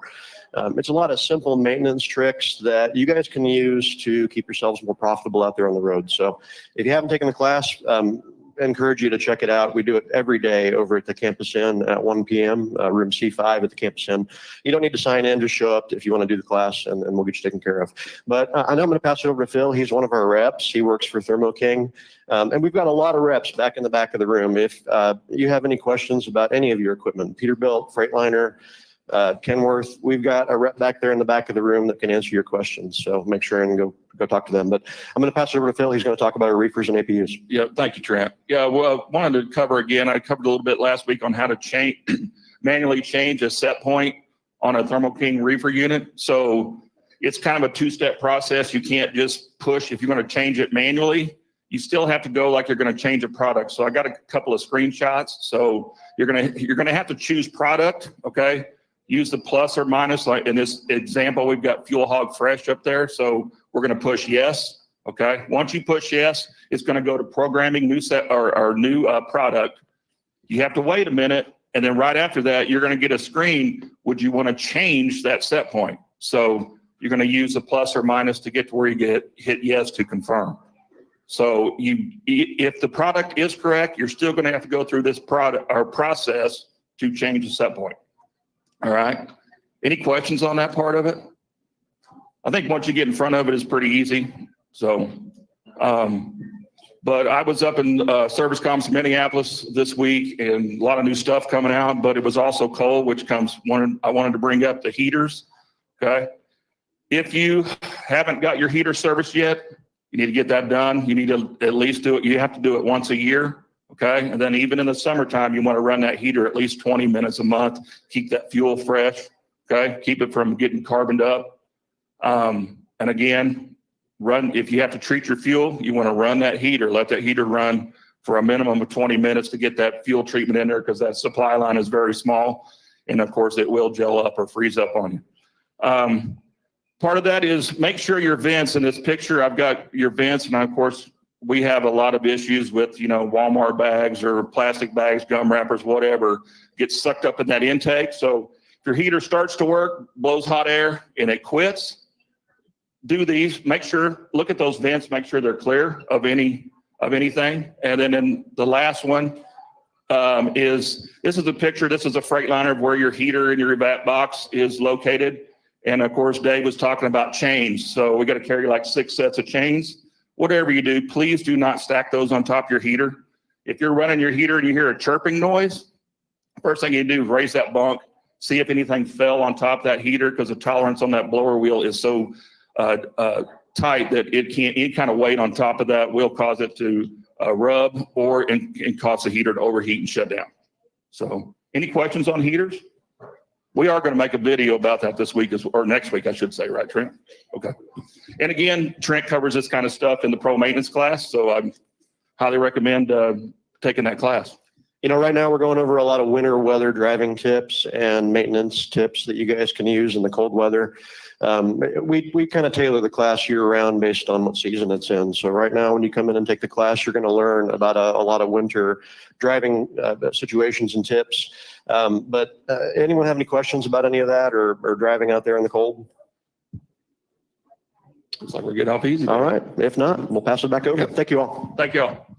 It's a lot of simple maintenance tricks that you guys can use to keep yourselves more profitable out there on the road. So if you haven't taken the class, I encourage you to check it out. We do it every day over at the campus inn at 1 p.m., room C5 at the campus inn. You don't need to sign in, just show up if you want to do the class, and we'll get you taken care of. But I know I'm going to pass it over to Phil. He's one of our reps. He works for Thermo King. And we've got a lot of reps back in the back of the room. If you have any questions about any of your equipment, Peterbilt, Freightliner, Kenworth, we've got a rep back there in the back of the room that can answer your questions. So make sure and go talk to them. But I'm going to pass it over to Phil. He's going to talk about our reefers and APUs. Yeah, thank you, Trent. Yeah, well, wanted to cover again. I covered a little bit last week on how to manually change a set point on a Thermo King reefer unit. So it's kind of a two-step process. You can't just push. If you're going to change it manually, you still have to go like you're going to change a product. So I got a couple of screenshots. So you're going to have to choose product. Okay. Use the plus or minus. Like in this example, we've got Fuel Hog Fresh up there. So we're going to push yes. Okay. Once you push yes, it's going to go to programming new set or new product. You have to wait a minute. And then right after that, you're going to get a screen. Would you want to change that set point? So you're going to use the plus or minus to get to where you hit yes to confirm. So if the product is correct, you're still going to have to go through this process to change the set point. All right. Any questions on that part of it? I think once you get in front of it, it's pretty easy. So, but I was up in Service Comms Minneapolis this week, and a lot of new stuff coming out, but it was also cold, which I wanted to bring up the heaters. Okay. If you haven't got your heater serviced yet, you need to get that done. You need to at least do it. You have to do it once a year. Okay. And then even in the summertime, you want to run that heater at least 20 minutes a month, keep that fuel fresh. Okay. Keep it from getting carboned up. And again, if you have to treat your fuel, you want to run that heater, let that heater run for a minimum of 20 minutes to get that fuel treatment in there, because that supply line is very small. And of course it will gel up or freeze up on you. Part of that is make sure your vents. In this picture, I've got your vents, and of course, we have a lot of issues with, Walmart bags or plastic bags, gum wrappers, whatever, gets sucked up in that intake. So if your heater starts to work, blows hot air, and it quits, do these. Look at those vents, make sure they're clear of anything. And then in the last one this is a picture. This is a Freightliner of where your heater in your vat box is located. And of course, Dave was talking about chains. So we got to carry like 6 sets of chains. Whatever you do, please do not stack those on top of your heater. If you're running your heater and you hear a chirping noise, first thing you do is raise that bunk, see if anything fell on top of that heater, because the tolerance on that blower wheel is so tight that any kind of weight on top of that will cause it to rub and cause the heater to overheat and shut down. So any questions on heaters? We are going to make a video about that this week, or next week, I should say, right, Trent? Okay. And again, Trent covers this kind of stuff in the pro maintenance class, so I highly recommend taking that class. You know, right now we're going over a lot of winter weather driving tips and maintenance tips that you guys can use in the cold weather. We kind of tailor the class year round based on what season it's in. So right now, when you come in and take the class, you're going to learn about a lot of winter driving situations and tips. But anyone have any questions about any of that or driving out there in the cold? Looks like we're getting off easy. All right. If not, we'll pass it back over. Okay. Thank you all. Thank you all.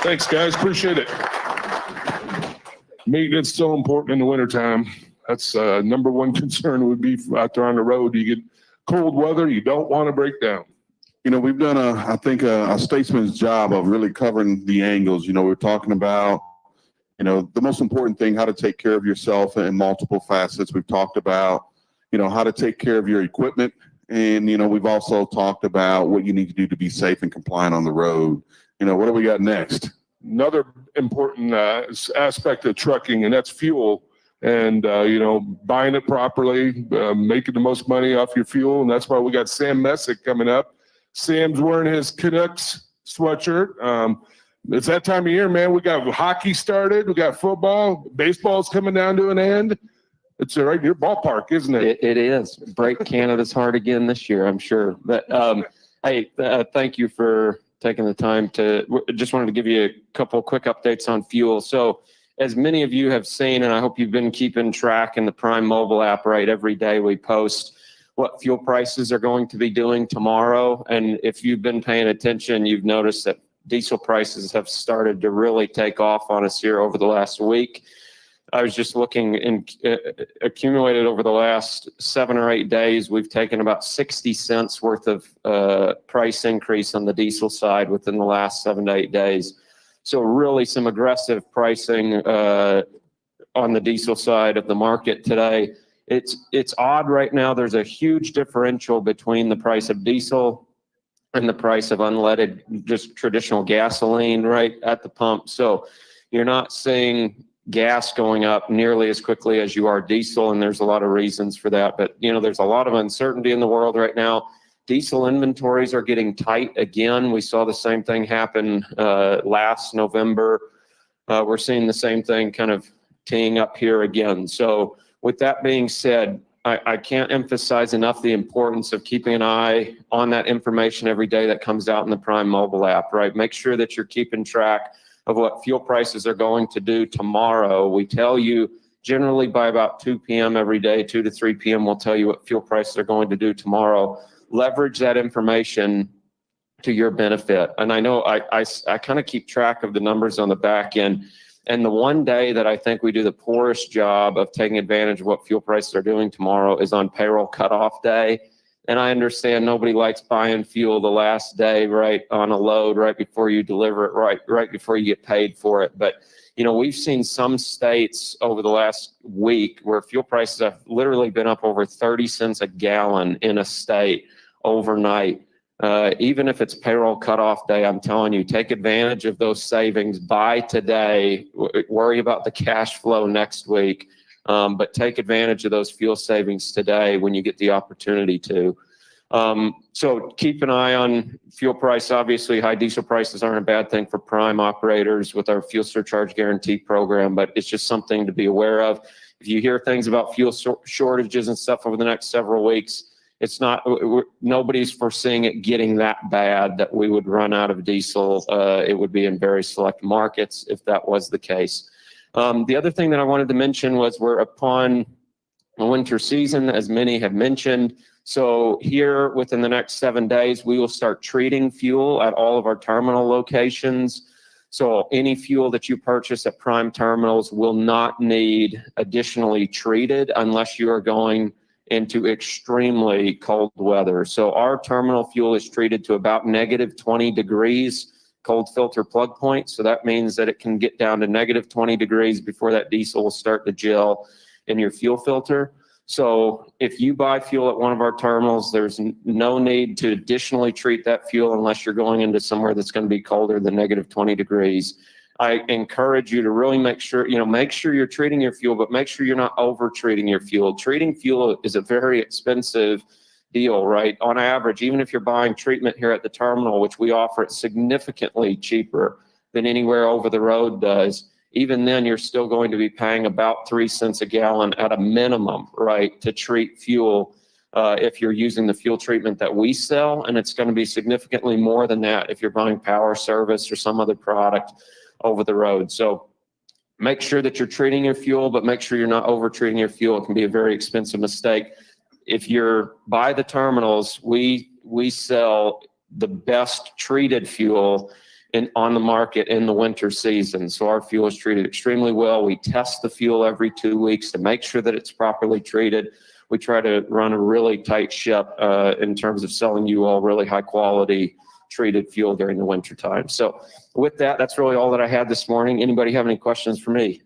Thanks, guys. Appreciate it. Maintenance so important in the wintertime. That's number one concern would be out there on the road. You get cold weather, you don't want to break down. You know, we've done I think a statesman's job of really covering the angles. You know, we're talking about, you know, the most important thing, how to take care of yourself in multiple facets. We've talked about, you know, how to take care of your equipment. And, you know, we've also talked about what you need to do to be safe and compliant on the road. You know, what do we got next? Another important aspect of trucking, and that's fuel. And, you know, buying it properly, making the most money off your fuel. And that's why we got Sam Messick coming up. Sam's wearing his Canucks sweatshirt. It's that time of year, man. We got hockey started. We got football. Baseball's coming down to an end. It's right near ballpark, isn't it? It is. Break Canada's heart again this year, I'm sure. But hey, thank you for taking the time just wanted to give you a couple quick updates on fuel. So as many of you have seen, and I hope you've been keeping track in the Prime mobile app, right? Every day we post what fuel prices are going to be doing tomorrow. And if you've been paying attention, you've noticed that diesel prices have started to really take off on us here over the last week. I was just looking and accumulated over the last 7 or 8 days, we've taken about 60 cents worth of price increase on the diesel side within the last 7 to 8 days. So really some aggressive pricing on the diesel side of the market today. It's odd right now. There's a huge differential between the price of diesel and the price of unleaded, just traditional gasoline right at the pump. So you're not seeing gas going up nearly as quickly as you are diesel, and there's a lot of reasons for that. But, you know, there's a lot of uncertainty in the world right now. Diesel inventories are getting tight again. We saw the same thing happen last November. We're seeing the same thing kind of teeing up here again. So with that being said, I can't emphasize enough the importance of keeping an eye on that information every day that comes out in the Prime mobile app, right? Make sure that you're keeping track of what fuel prices are going to do tomorrow. We tell you generally by about 2 p.m. every day, 2 to 3 p.m. we'll tell you what fuel prices are going to do tomorrow. Leverage that information to your benefit. And I know I kind of keep track of the numbers on the back end. And the one day that I think we do the poorest job of taking advantage of what fuel prices are doing tomorrow is on payroll cutoff day. And I understand nobody likes buying fuel the last day, right, on a load right before you deliver it, right before you get paid for it. But, you know, we've seen some states over the last week where fuel prices have literally been up over 30 cents a gallon in a state overnight. Even if it's payroll cutoff day, I'm telling you, take advantage of those savings. Buy today. Worry about the cash flow next week. But take advantage of those fuel savings today when you get the opportunity to. So keep an eye on fuel price. Obviously, high diesel prices aren't a bad thing for prime operators with our fuel surcharge guarantee program, but it's just something to be aware of. If you hear things about fuel shortages and stuff over the next several weeks, it's not, nobody's foreseeing it getting that bad that we would run out of diesel. It would be in very select markets if that was the case. The other thing that I wanted to mention was we're upon the winter season, as many have mentioned. So here within the next 7 days, we will start treating fuel at all of our terminal locations. So any fuel that you purchase at Prime terminals will not need additionally treated unless you are going into extremely cold weather. So our terminal fuel is treated to about -20 degrees cold filter plug point. So that means that it can get down to -20 degrees before that diesel will start to gel in your fuel filter. So if you buy fuel at one of our terminals, there's no need to additionally treat that fuel unless you're going into somewhere that's going to be colder than -20 degrees. I encourage you to really make sure you're treating your fuel, but make sure you're not over treating your fuel. Treating fuel is a very expensive deal, right? On average, even if you're buying treatment here at the terminal, which we offer it significantly cheaper than anywhere over the road does, even then you're still going to be paying about 3 cents a gallon at a minimum, right, to treat fuel if you're using the fuel treatment that we sell, and it's going to be significantly more than that if you're buying power service or some other product over the road. So make sure that you're treating your fuel, but make sure you're not over treating your fuel. It can be a very expensive mistake. If you're by the terminals, we sell the best treated fuel on the market in the winter season. So our fuel is treated extremely well. We test the fuel every 2 weeks to make sure that it's properly treated. We try to run a really tight ship in terms of selling you all really high quality treated fuel during the winter time. So with that, that's really all that I had this morning. Anybody have any questions for me?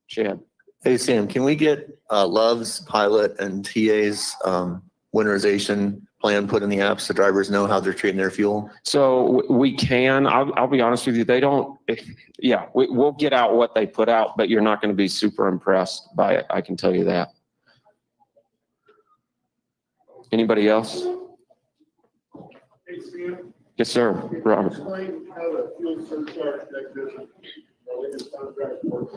Chad. Hey, Sam, can we get Love's, Pilot, and TA's winterization plan put in the app so drivers know how they're treating their fuel? So we can. I'll be honest with you. They don't. Yeah, we'll get out what they put out, but you're not going to be super impressed by it. I can tell you that. Anybody else? Hey, Sam. Yes, sir, Robert. Explain how the fuel surcharge mechanism works.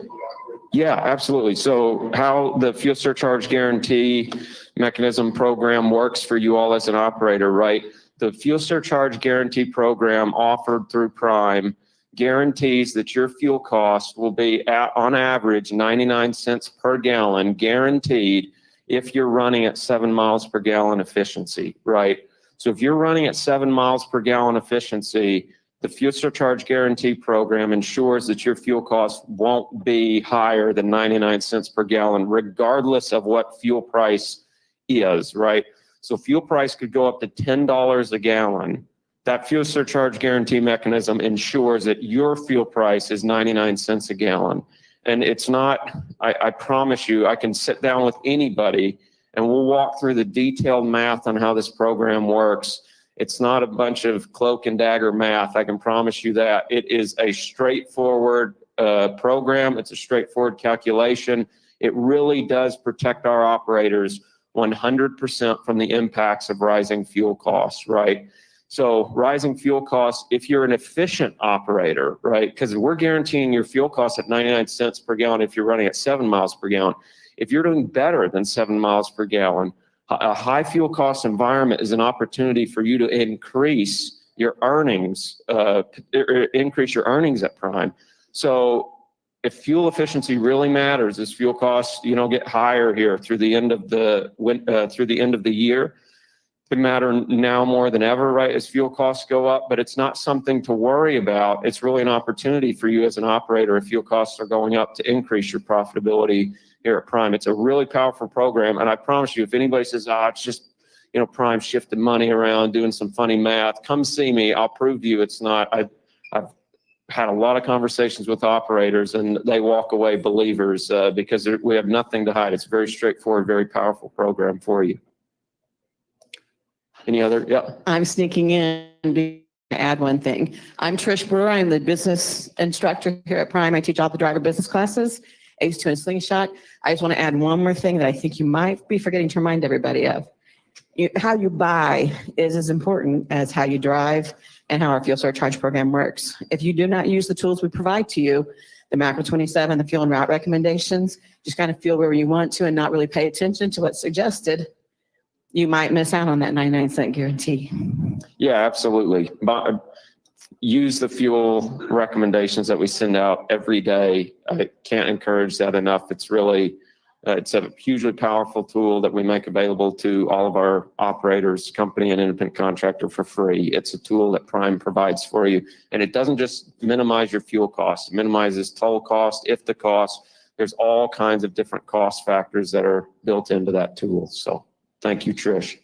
Yeah, absolutely. So how the fuel surcharge guarantee mechanism program works for you all as an operator, right? The fuel surcharge guarantee program offered through Prime guarantees that your fuel cost will be on average 99 cents per gallon guaranteed if you're running at 7 miles per gallon efficiency, right? So if you're running at 7 miles per gallon efficiency, the fuel surcharge guarantee program ensures that your fuel cost won't be higher than 99 cents per gallon, regardless of what fuel price is, right? So fuel price could go up to $10 a gallon. That fuel surcharge guarantee mechanism ensures that your fuel price is 99 cents a gallon. And it's not, I promise you, I can sit down with anybody and we'll walk through the detailed math on how this program works. It's not a bunch of cloak and dagger math. I can promise you that. It is a straightforward program. It's a straightforward calculation. It really does protect our operators 100% from the impacts of rising fuel costs, right? So rising fuel costs, if you're an efficient operator, right? Because we're guaranteeing your fuel costs at 99 cents per gallon if you're running at 7 miles per gallon. If you're doing better than 7 miles per gallon, a high fuel cost environment is an opportunity for you to increase your earnings, increase your earnings at Prime. So if fuel efficiency really matters, as fuel costs, get higher here through the end of the year, could matter now more than ever, right? As fuel costs go up, but it's not something to worry about. It's really an opportunity for you as an operator if fuel costs are going up to increase your profitability here at Prime. It's a really powerful program. And I promise you, if anybody says, it's just, Prime shifting money around, doing some funny math, come see me. I'll prove to you it's not. I've had a lot of conversations with operators and they walk away believers because we have nothing to hide. It's a very straightforward, very powerful program for you. Any other? Yeah. I'm sneaking in to add one thing. I'm Trish Brewer. I'm the business instructor here at Prime. I teach all the driver business classes, Ace 2 and Slingshot. I just want to add one more thing that I think you might be forgetting to remind everybody of. How you buy is as important as how you drive and how our fuel surcharge program works. If you do not use the tools we provide to you, the macro 27, the fuel and route recommendations, just kind of feel where you want to and not really pay attention to what's suggested, you might miss out on that 99 cent guarantee. Yeah, absolutely. Use the fuel recommendations that we send out every day. I can't encourage that enough. It's really, it's a hugely powerful tool that we make available to all of our operators, company and independent contractor for free. It's a tool that Prime provides for you. And it doesn't just minimize your fuel costs. It minimizes toll cost, IFTA cost. There's all kinds of different cost factors that are built into that tool. So thank you, Trish.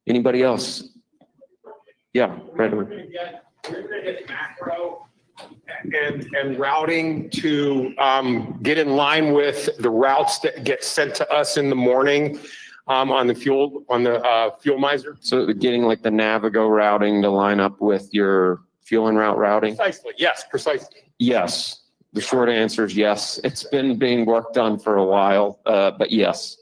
Anybody else? Yeah, right over. We're going to hit macro and routing to get in line with the routes that get sent to us in the morning on the fuel miser. So getting like the Navigo routing to line up with your fuel and route routing? Precisely. Yes, precisely. Yes. the short answer is yes. It's been being worked on for a while, but yes.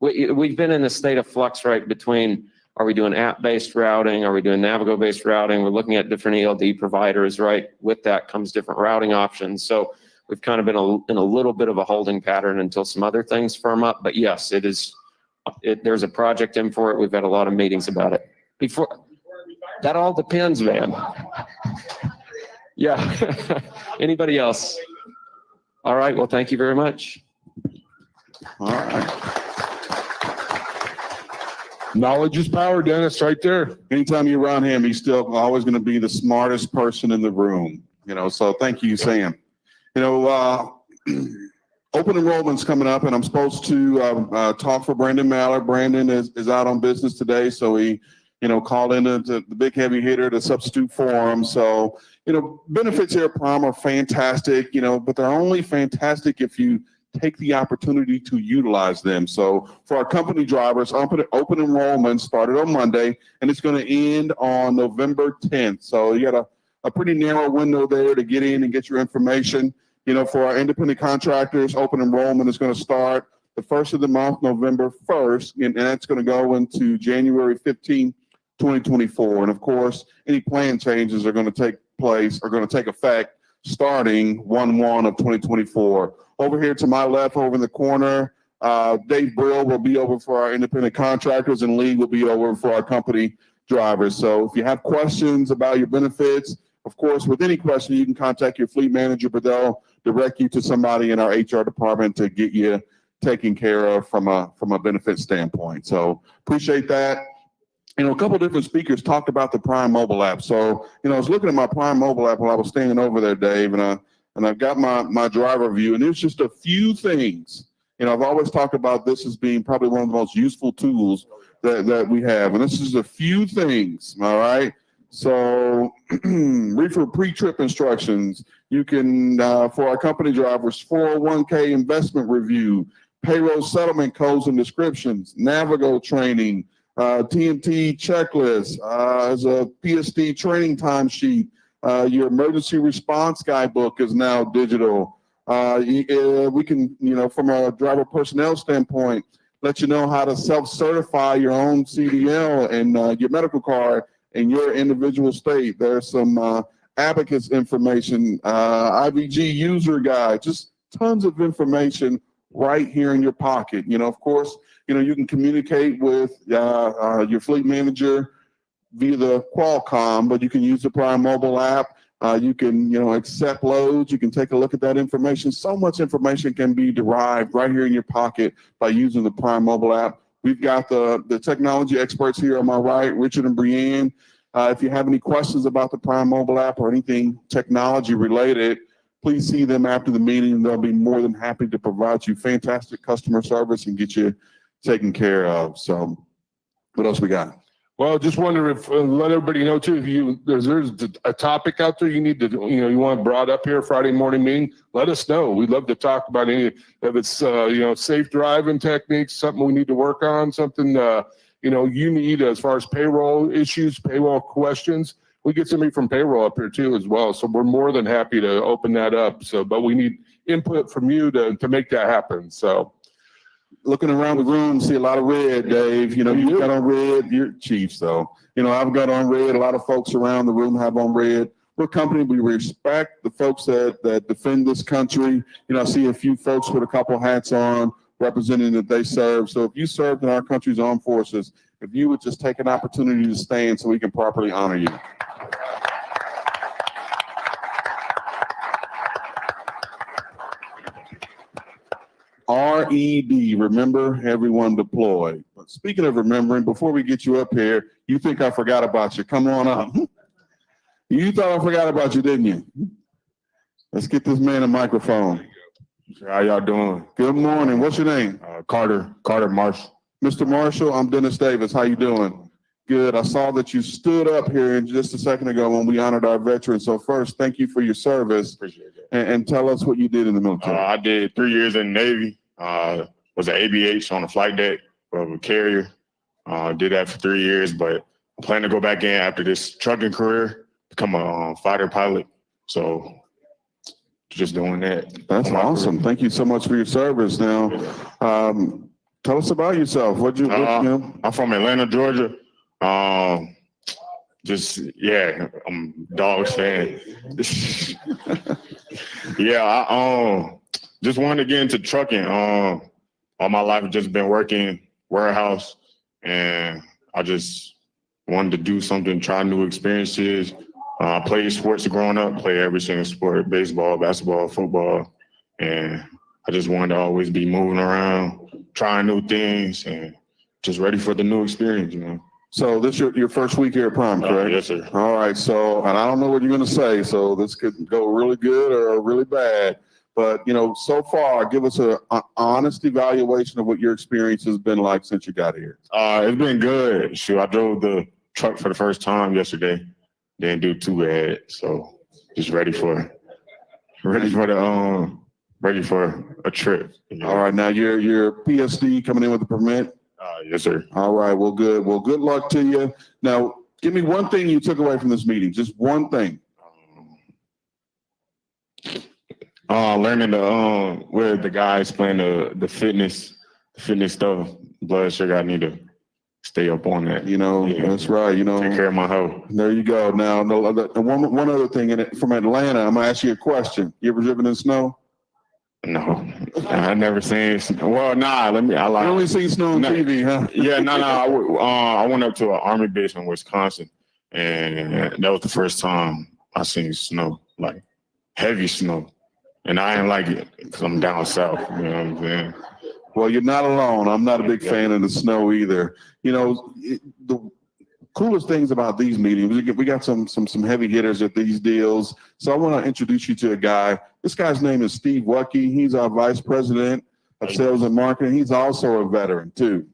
We've been in a state of flux, right, between are we doing app-based routing? Are we doing Navigo-based routing? We're looking at different ELD providers, right? With that comes different routing options. So we've kind of been in a little bit of a holding pattern until some other things firm up. But yes, there's a project in for it. We've had a lot of meetings about it. That all depends, man. Yeah. Anybody else? All right. Well, thank you very much. All right. Knowledge is power, Dennis, right there. Anytime you're around him, he's still always going to be the smartest person in the room. So thank you, Sam. Open enrollment's coming up, and I'm supposed to talk for Brandon Mallard. Brandon is out on business today, so he called in the big heavy hitter to substitute for him. So benefits here at Prime are fantastic, but they're only fantastic if you take the opportunity to utilize them. So for our company drivers, open enrollment started on Monday, and it's going to end on November 10th. So you got a pretty narrow window there to get in and get your information. For our independent contractors, open enrollment is going to start the first of the month, November 1st, and that's going to go into January 15th, 2024. And of course, any plan changes are going to take effect starting 1/1 of 2024. Over here to my left, over in the corner, Dave Brill will be over for our independent contractors, and Lee will be over for our company drivers. So if you have questions about your benefits, of course, with any question, you can contact your fleet manager, but they'll direct you to somebody in our HR department to get you taken care of from a benefit standpoint. So appreciate that. A couple different speakers talked about the Prime mobile app. So, I was looking at my Prime mobile app while I was standing over there, Dave, and I've got my driver view, and there's just a few things. I've always talked about this as being probably one of the most useful tools that we have, and this is a few things. All right. So reefer pre-trip instructions. You can, for our company drivers, 401k investment review, payroll settlement codes and descriptions, Navigo training, TMT checklist, as a PSD training timesheet. Your emergency response guidebook is now digital. We can, from a driver personnel standpoint, let you know how to self-certify your own CDL and your medical card in your individual state. There's some abacus information, IVG user guide, just tons of information right here in your pocket. Of course, you can communicate with your fleet manager via the Qualcomm, but you can use the Prime mobile app. You can, accept loads. You can take a look at that information. So much information can be derived right here in your pocket by using the Prime mobile app. We've got the technology experts here on my right, Richard and Brianne. If you have any questions about the Prime mobile app or anything technology related, please see them after the meeting. They'll be more than happy to provide you fantastic customer service and get you taken care of. So what else we got? Well, just wonder if, let everybody know too, if there's a topic out there you need to, you want brought up here Friday morning meeting, let us know. We'd love to talk about any, if it's, safe driving techniques, something we need to work on, something, you need as far as payroll issues, payroll questions. We get somebody from payroll up here too as well. So we're more than happy to open that up. So, but we need input from you to make that happen. So. Looking around the room, see a lot of red, Dave. You've got on red, you're Chiefs, though. I've got on red. A lot of folks around the room have on red. We're a company, we respect the folks that defend this country. I see a few folks with a couple hats on representing that they serve. So if you served in our country's armed forces, if you would just take an opportunity to stand so we can properly honor you. RED, remember everyone deployed. But speaking of remembering, before we get you up here, you think I forgot about you. Come on up. You thought I forgot about you, didn't you? Let's get this man a microphone. How y'all doing? Good morning. What's your name? Carter Marshall. Mr. Marshall, I'm Dennis Davis. How you doing? Good. I saw that you stood up here just a second ago when we honored our veterans. So first, thank you for your service. Appreciate it. And tell us what you did in the military. I did 3 years in the Navy. Was an ABH on the flight deck of a carrier. Did that for 3 years, but I plan to go back in after this trucking career, become a fighter pilot. So just doing that. That's awesome. Thank you so much for your service. Now, tell us about yourself. You know? I'm from Atlanta, Georgia. I'm a Dogs fan. Yeah, I just wanted to get into trucking. All my life I've just been working warehouse, and I just wanted to do something, try new experiences. I played sports growing up, played every single sport, baseball, basketball, football, and I just wanted to always be moving around, trying new things, and just ready for the new experience, you know. So this is your first week here at Prime, correct? Yes, sir. All right. So, and I don't know what you're going to say, so this could go really good or really bad. But, you know, so far, give us an honest evaluation of what your experience has been like since you got here. It's been good. Shoot, I drove the truck for the first time yesterday. Didn't do too bad, so just ready for a trip. All right. Now you're PSD coming in with a permit. Yes, sir. All right. Well, good. Well, good luck to you. Now, give me one thing you took away from this meeting. Just one thing. Learning where the guys playing the fitness stuff, blood sugar. I need to stay up on that. You know, that's right. You know, take care of my health. There you go. Now, one other thing from Atlanta, I'm gonna ask you a question. You ever driven in snow? No, I never seen. Well, nah. I only seen snow on TV, huh? Yeah, no. I went up to an army base in Wisconsin, and that was the first time I seen snow, like heavy snow. And I ain't like it because I'm down south. You know what I'm saying? Well, you're not alone. I'm not a big fan of the snow either. You know, the coolest things about these meetings, we got some heavy hitters at these deals. So I want to introduce you to a guy. This guy's name is Steve Wucke. He's our vice president of sales and marketing. He's also a veteran too.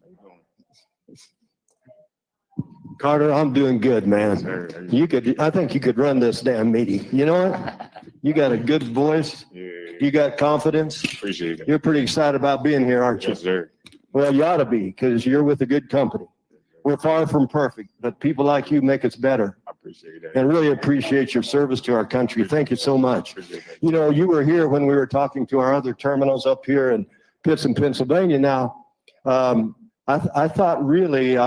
Carter, I'm doing good, man. I think you could run this damn meeting. You know what? You got a good voice. You got confidence. Appreciate it. You're pretty excited about being here, aren't you? Yes, sir. Well, you ought to be, because you're with a good company. We're far from perfect, but people like you make us better. I appreciate that. And really appreciate your service to our country. Thank you so much. You know, you were here when we were talking to our other terminals up here in Pittston, Pennsylvania. Now, I thought really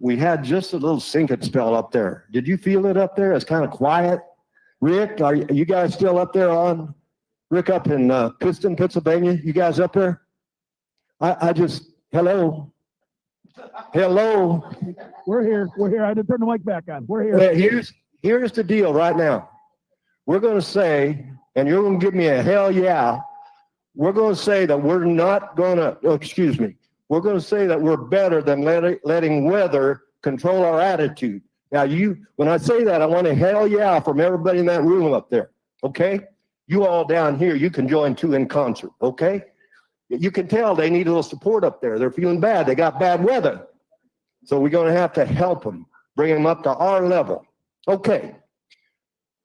we had just a little sinking spell up there. Did you feel it up there? It's kind of quiet. Rick, are you guys still up there on? Rick up in Pittston, Pennsylvania? You guys up there? I just, hello. Hello. We're here. I had to turn the mic back on. We're here. Here's the deal right now. We're going to say, and you're going to give me a hell yeah. We're going to say that we're not going to, we're going to say that we're better than letting weather control our attitude. Now, when I say that, I want a hell yeah from everybody in that room up there, okay? You all down here, you can join too in concert, okay? You can tell they need a little support up there. They're feeling bad. They got bad weather. So we're going to have to help them, bring them up to our level. Okay.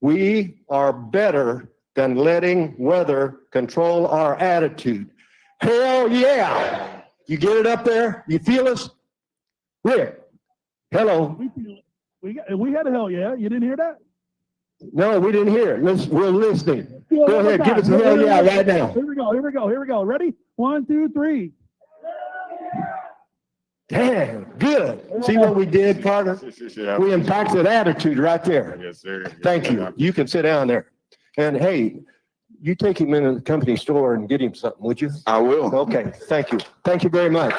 We are better than letting weather control our attitude. Hell yeah. You get it up there? You feel us? Rick, hello. We feel it. We had a hell yeah. You didn't hear that? No, we didn't hear it. We're listening. Go ahead, give us a hell yeah right now. Here we go. Ready? 1, 2, 3. Damn, good. See what we did, Carter? We impacted attitude right there. Yes, sir. Thank you. You can sit down there. And hey, you take him into the company store and get him something, would you? I will. Okay, thank you. Thank you very much.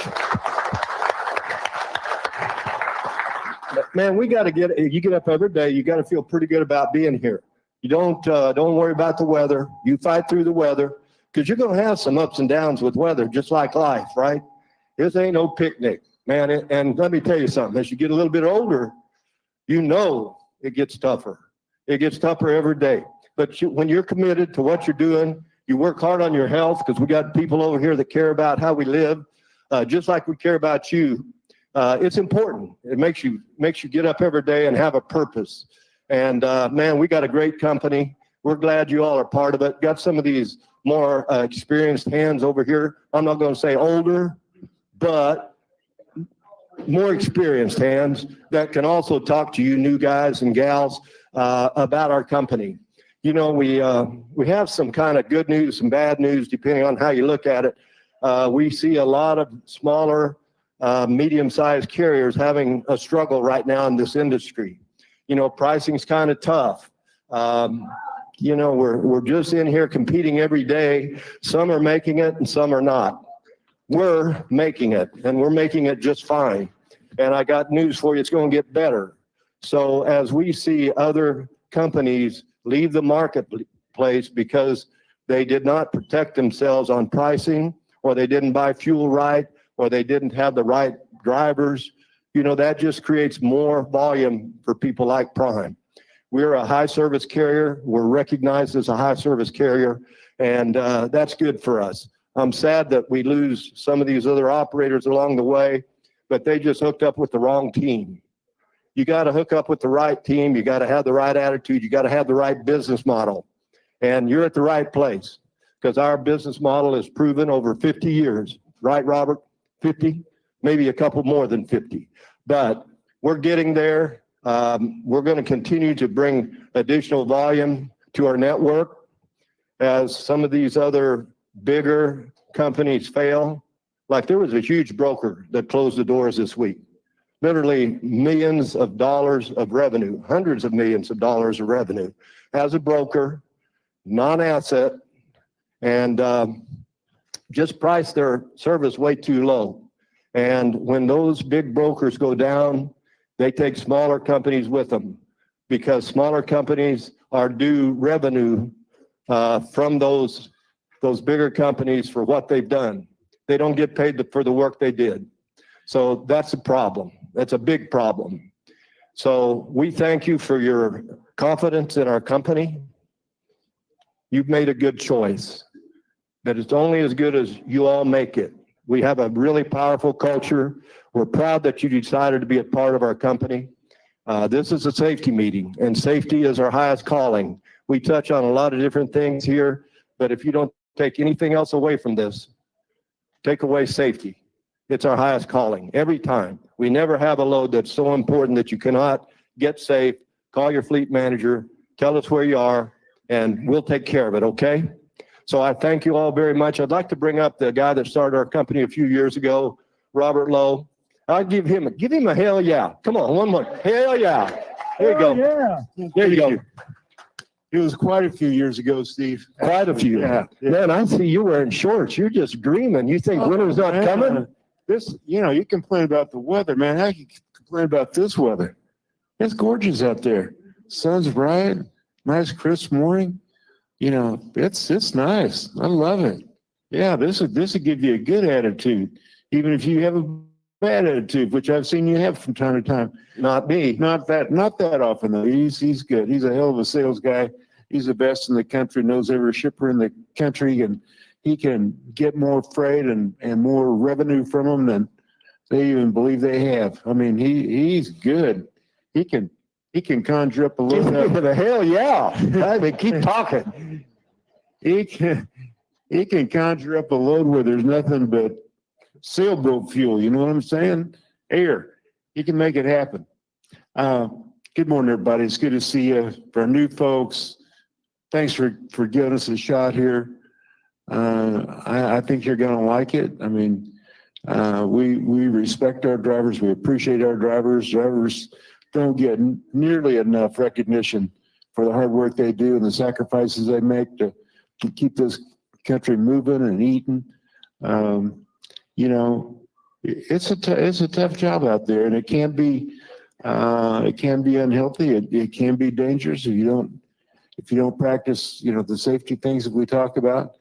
Man, you get up every day, you got to feel pretty good about being here. You don't worry about the weather. You fight through the weather, because you're going to have some ups and downs with weather, just like life, right? This ain't no picnic, man. And let me tell you something, as you get a little bit older, you know it gets tougher. It gets tougher every day. But when you're committed to what you're doing, you work hard on your health, because we got people over here that care about how we live, just like we care about you. It's important. It makes you get up every day and have a purpose. And man, we got a great company. We're glad you all are part of it. Got some of these more experienced hands over here. I'm not going to say older, but more experienced hands that can also talk to you new guys and gals about our company. you know, we have some kind of good news, some bad news, depending on how you look at it. We see a lot of smaller, medium-sized carriers having a struggle right now in this industry. You know, pricing's kind of tough. You know, we're just in here competing every day. Some are making it and some are not. We're making it, and we're making it just fine. And I got news for you, it's going to get better. So as we see other companies leave the marketplace because they did not protect themselves on pricing, or they didn't buy fuel right, or they didn't have the right drivers, you know, that just creates more volume for people like Prime. We're a high service carrier. We're recognized as a high service carrier, and that's good for us. I'm sad that we lose some of these other operators along the way, but they just hooked up with the wrong team. You got to hook up with the right team. You got to have the right attitude. You got to have the right business model, and you're at the right place because our business model is proven over 50 years. Right, Robert? 50? Maybe a couple more than 50, but we're getting there. We're going to continue to bring additional volume to our network as some of these other bigger companies fail. Like there was a huge broker that closed the doors this week. Literally millions of dollars of revenue, hundreds of millions of dollars of revenue as a broker, non-asset, and just priced their service way too low. And when those big brokers go down, they take smaller companies with them because smaller companies are due revenue from those bigger companies for what they've done. They don't get paid for the work they did. So that's a problem. That's a big problem. So we thank you for your confidence in our company. You've made a good choice, but it's only as good as you all make it. We have a really powerful culture. We're proud that you decided to be a part of our company. This is a safety meeting, and safety is our highest calling. We touch on a lot of different things here, but if you don't take anything else away from this, take away safety. It's our highest calling every time. We never have a load that's so important that you cannot get safe. Call your fleet manager, tell us where you are, and we'll take care of it, okay? So I thank you all very much. I'd like to bring up the guy that started our company a few years ago, Robert Lowe. I'll give him a hell yeah. Come on, one more. Hell yeah. There you go. Yeah. There you go. It was quite a few years ago, Steve. Quite a few. Yeah. Man, I see you wearing shorts. You're just dreaming. You think winter's not coming? This, you know, you complain about the weather, man. How can you complain about this weather? It's gorgeous out there. Sun's bright, nice crisp morning. You know, it's nice. I love it. Yeah, this will give you a good attitude, even if you have a bad attitude, which I've seen you have from time to time. Not me. Not that often though. He's good. He's a hell of a sales guy. He's the best in the country. Knows every shipper in the country, and he can get more freight and more revenue from them than they even believe they have. I mean, he's good. He can conjure up a little. The hell yeah. I mean, keep talking. He can conjure up a load where there's nothing but sailboat fuel. You know what I'm saying? Air. He can make it happen. Good morning, everybody. It's good to see you. For our new folks, thanks for giving us a shot here. I think you're going to like it. I mean, we respect our drivers. We appreciate our drivers. Drivers don't get nearly enough recognition for the hard work they do and the sacrifices they make to keep this country moving and eating. You know, it's a tough job out there, and it can be unhealthy. It can be dangerous if you don't practice, you know, the safety things that we talk about.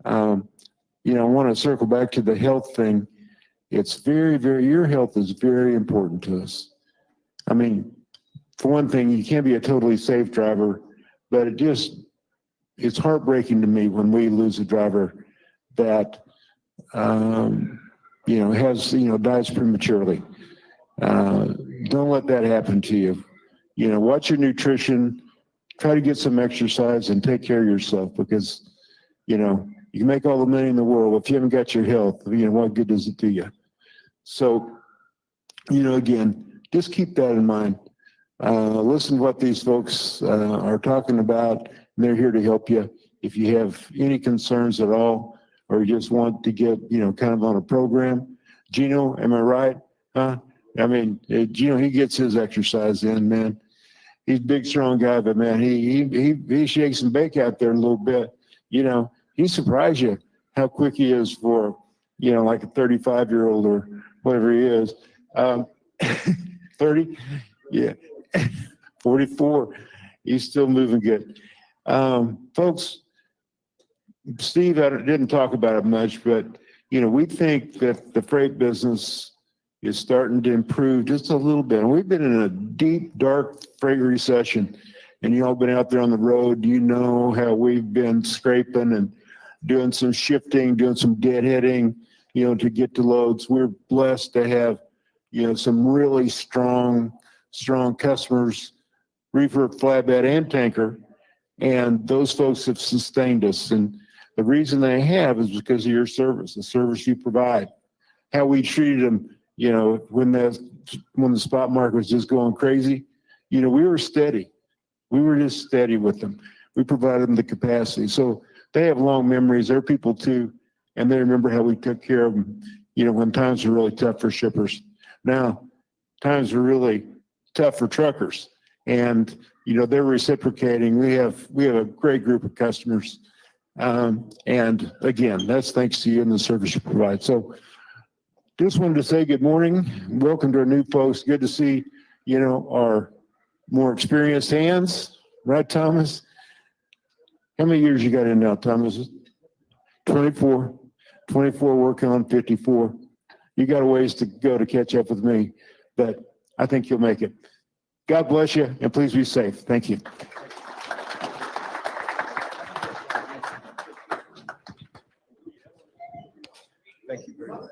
You know, I want to circle back to the health thing. It's your health is very important to us. I mean, for one thing, you can't be a totally safe driver, but it's heartbreaking to me when we lose a driver that, you know, dies prematurely. Don't let that happen to you. You know, watch your nutrition, try to get some exercise, and take care of yourself, because, you know, you can make all the money in the world. If you haven't got your health, you know, what good does it do you? So, you know, again, just keep that in mind. Listen to what these folks are talking about, and they're here to help you. If you have any concerns at all, or you just want to get, kind of on a program. Gino, am I right? Huh? I mean, Gino, he gets his exercise in, man. He's a big, strong guy, but man, he shakes and bake out there a little bit. He surprised you how quick he is for, like a 35-year-old or whatever he is. 30, yeah, 44. He's still moving good. Folks, Steve, I didn't talk about it much, but we think that the freight business is starting to improve just a little bit. And we've been in a deep, dark freight recession. And you all been out there on the road, you know how we've been scraping and doing some shifting, doing some deadheading, to get to loads. We're blessed to have, some really strong customers, reefer, flatbed, and tanker. And those folks have sustained us. And the reason they have is because of your service, the service you provide, how we treated them, when the spot market was just going crazy. We were steady. We were just steady with them. We provided them the capacity. So they have long memories. They're people too. And they remember how we took care of them, when times were really tough for shippers. Now, times are really tough for truckers. And, they're reciprocating. We have a great group of customers. And again, that's thanks to you and the service you provide. So just wanted to say good morning. Welcome to our new folks. Good to see, our more experienced hands. Right, Thomas? How many years you got in now, Thomas? 24. 24 working on 54. You got a ways to go to catch up with me, but I think you'll make it. God bless you, and please be safe. Thank you. Thank you very much.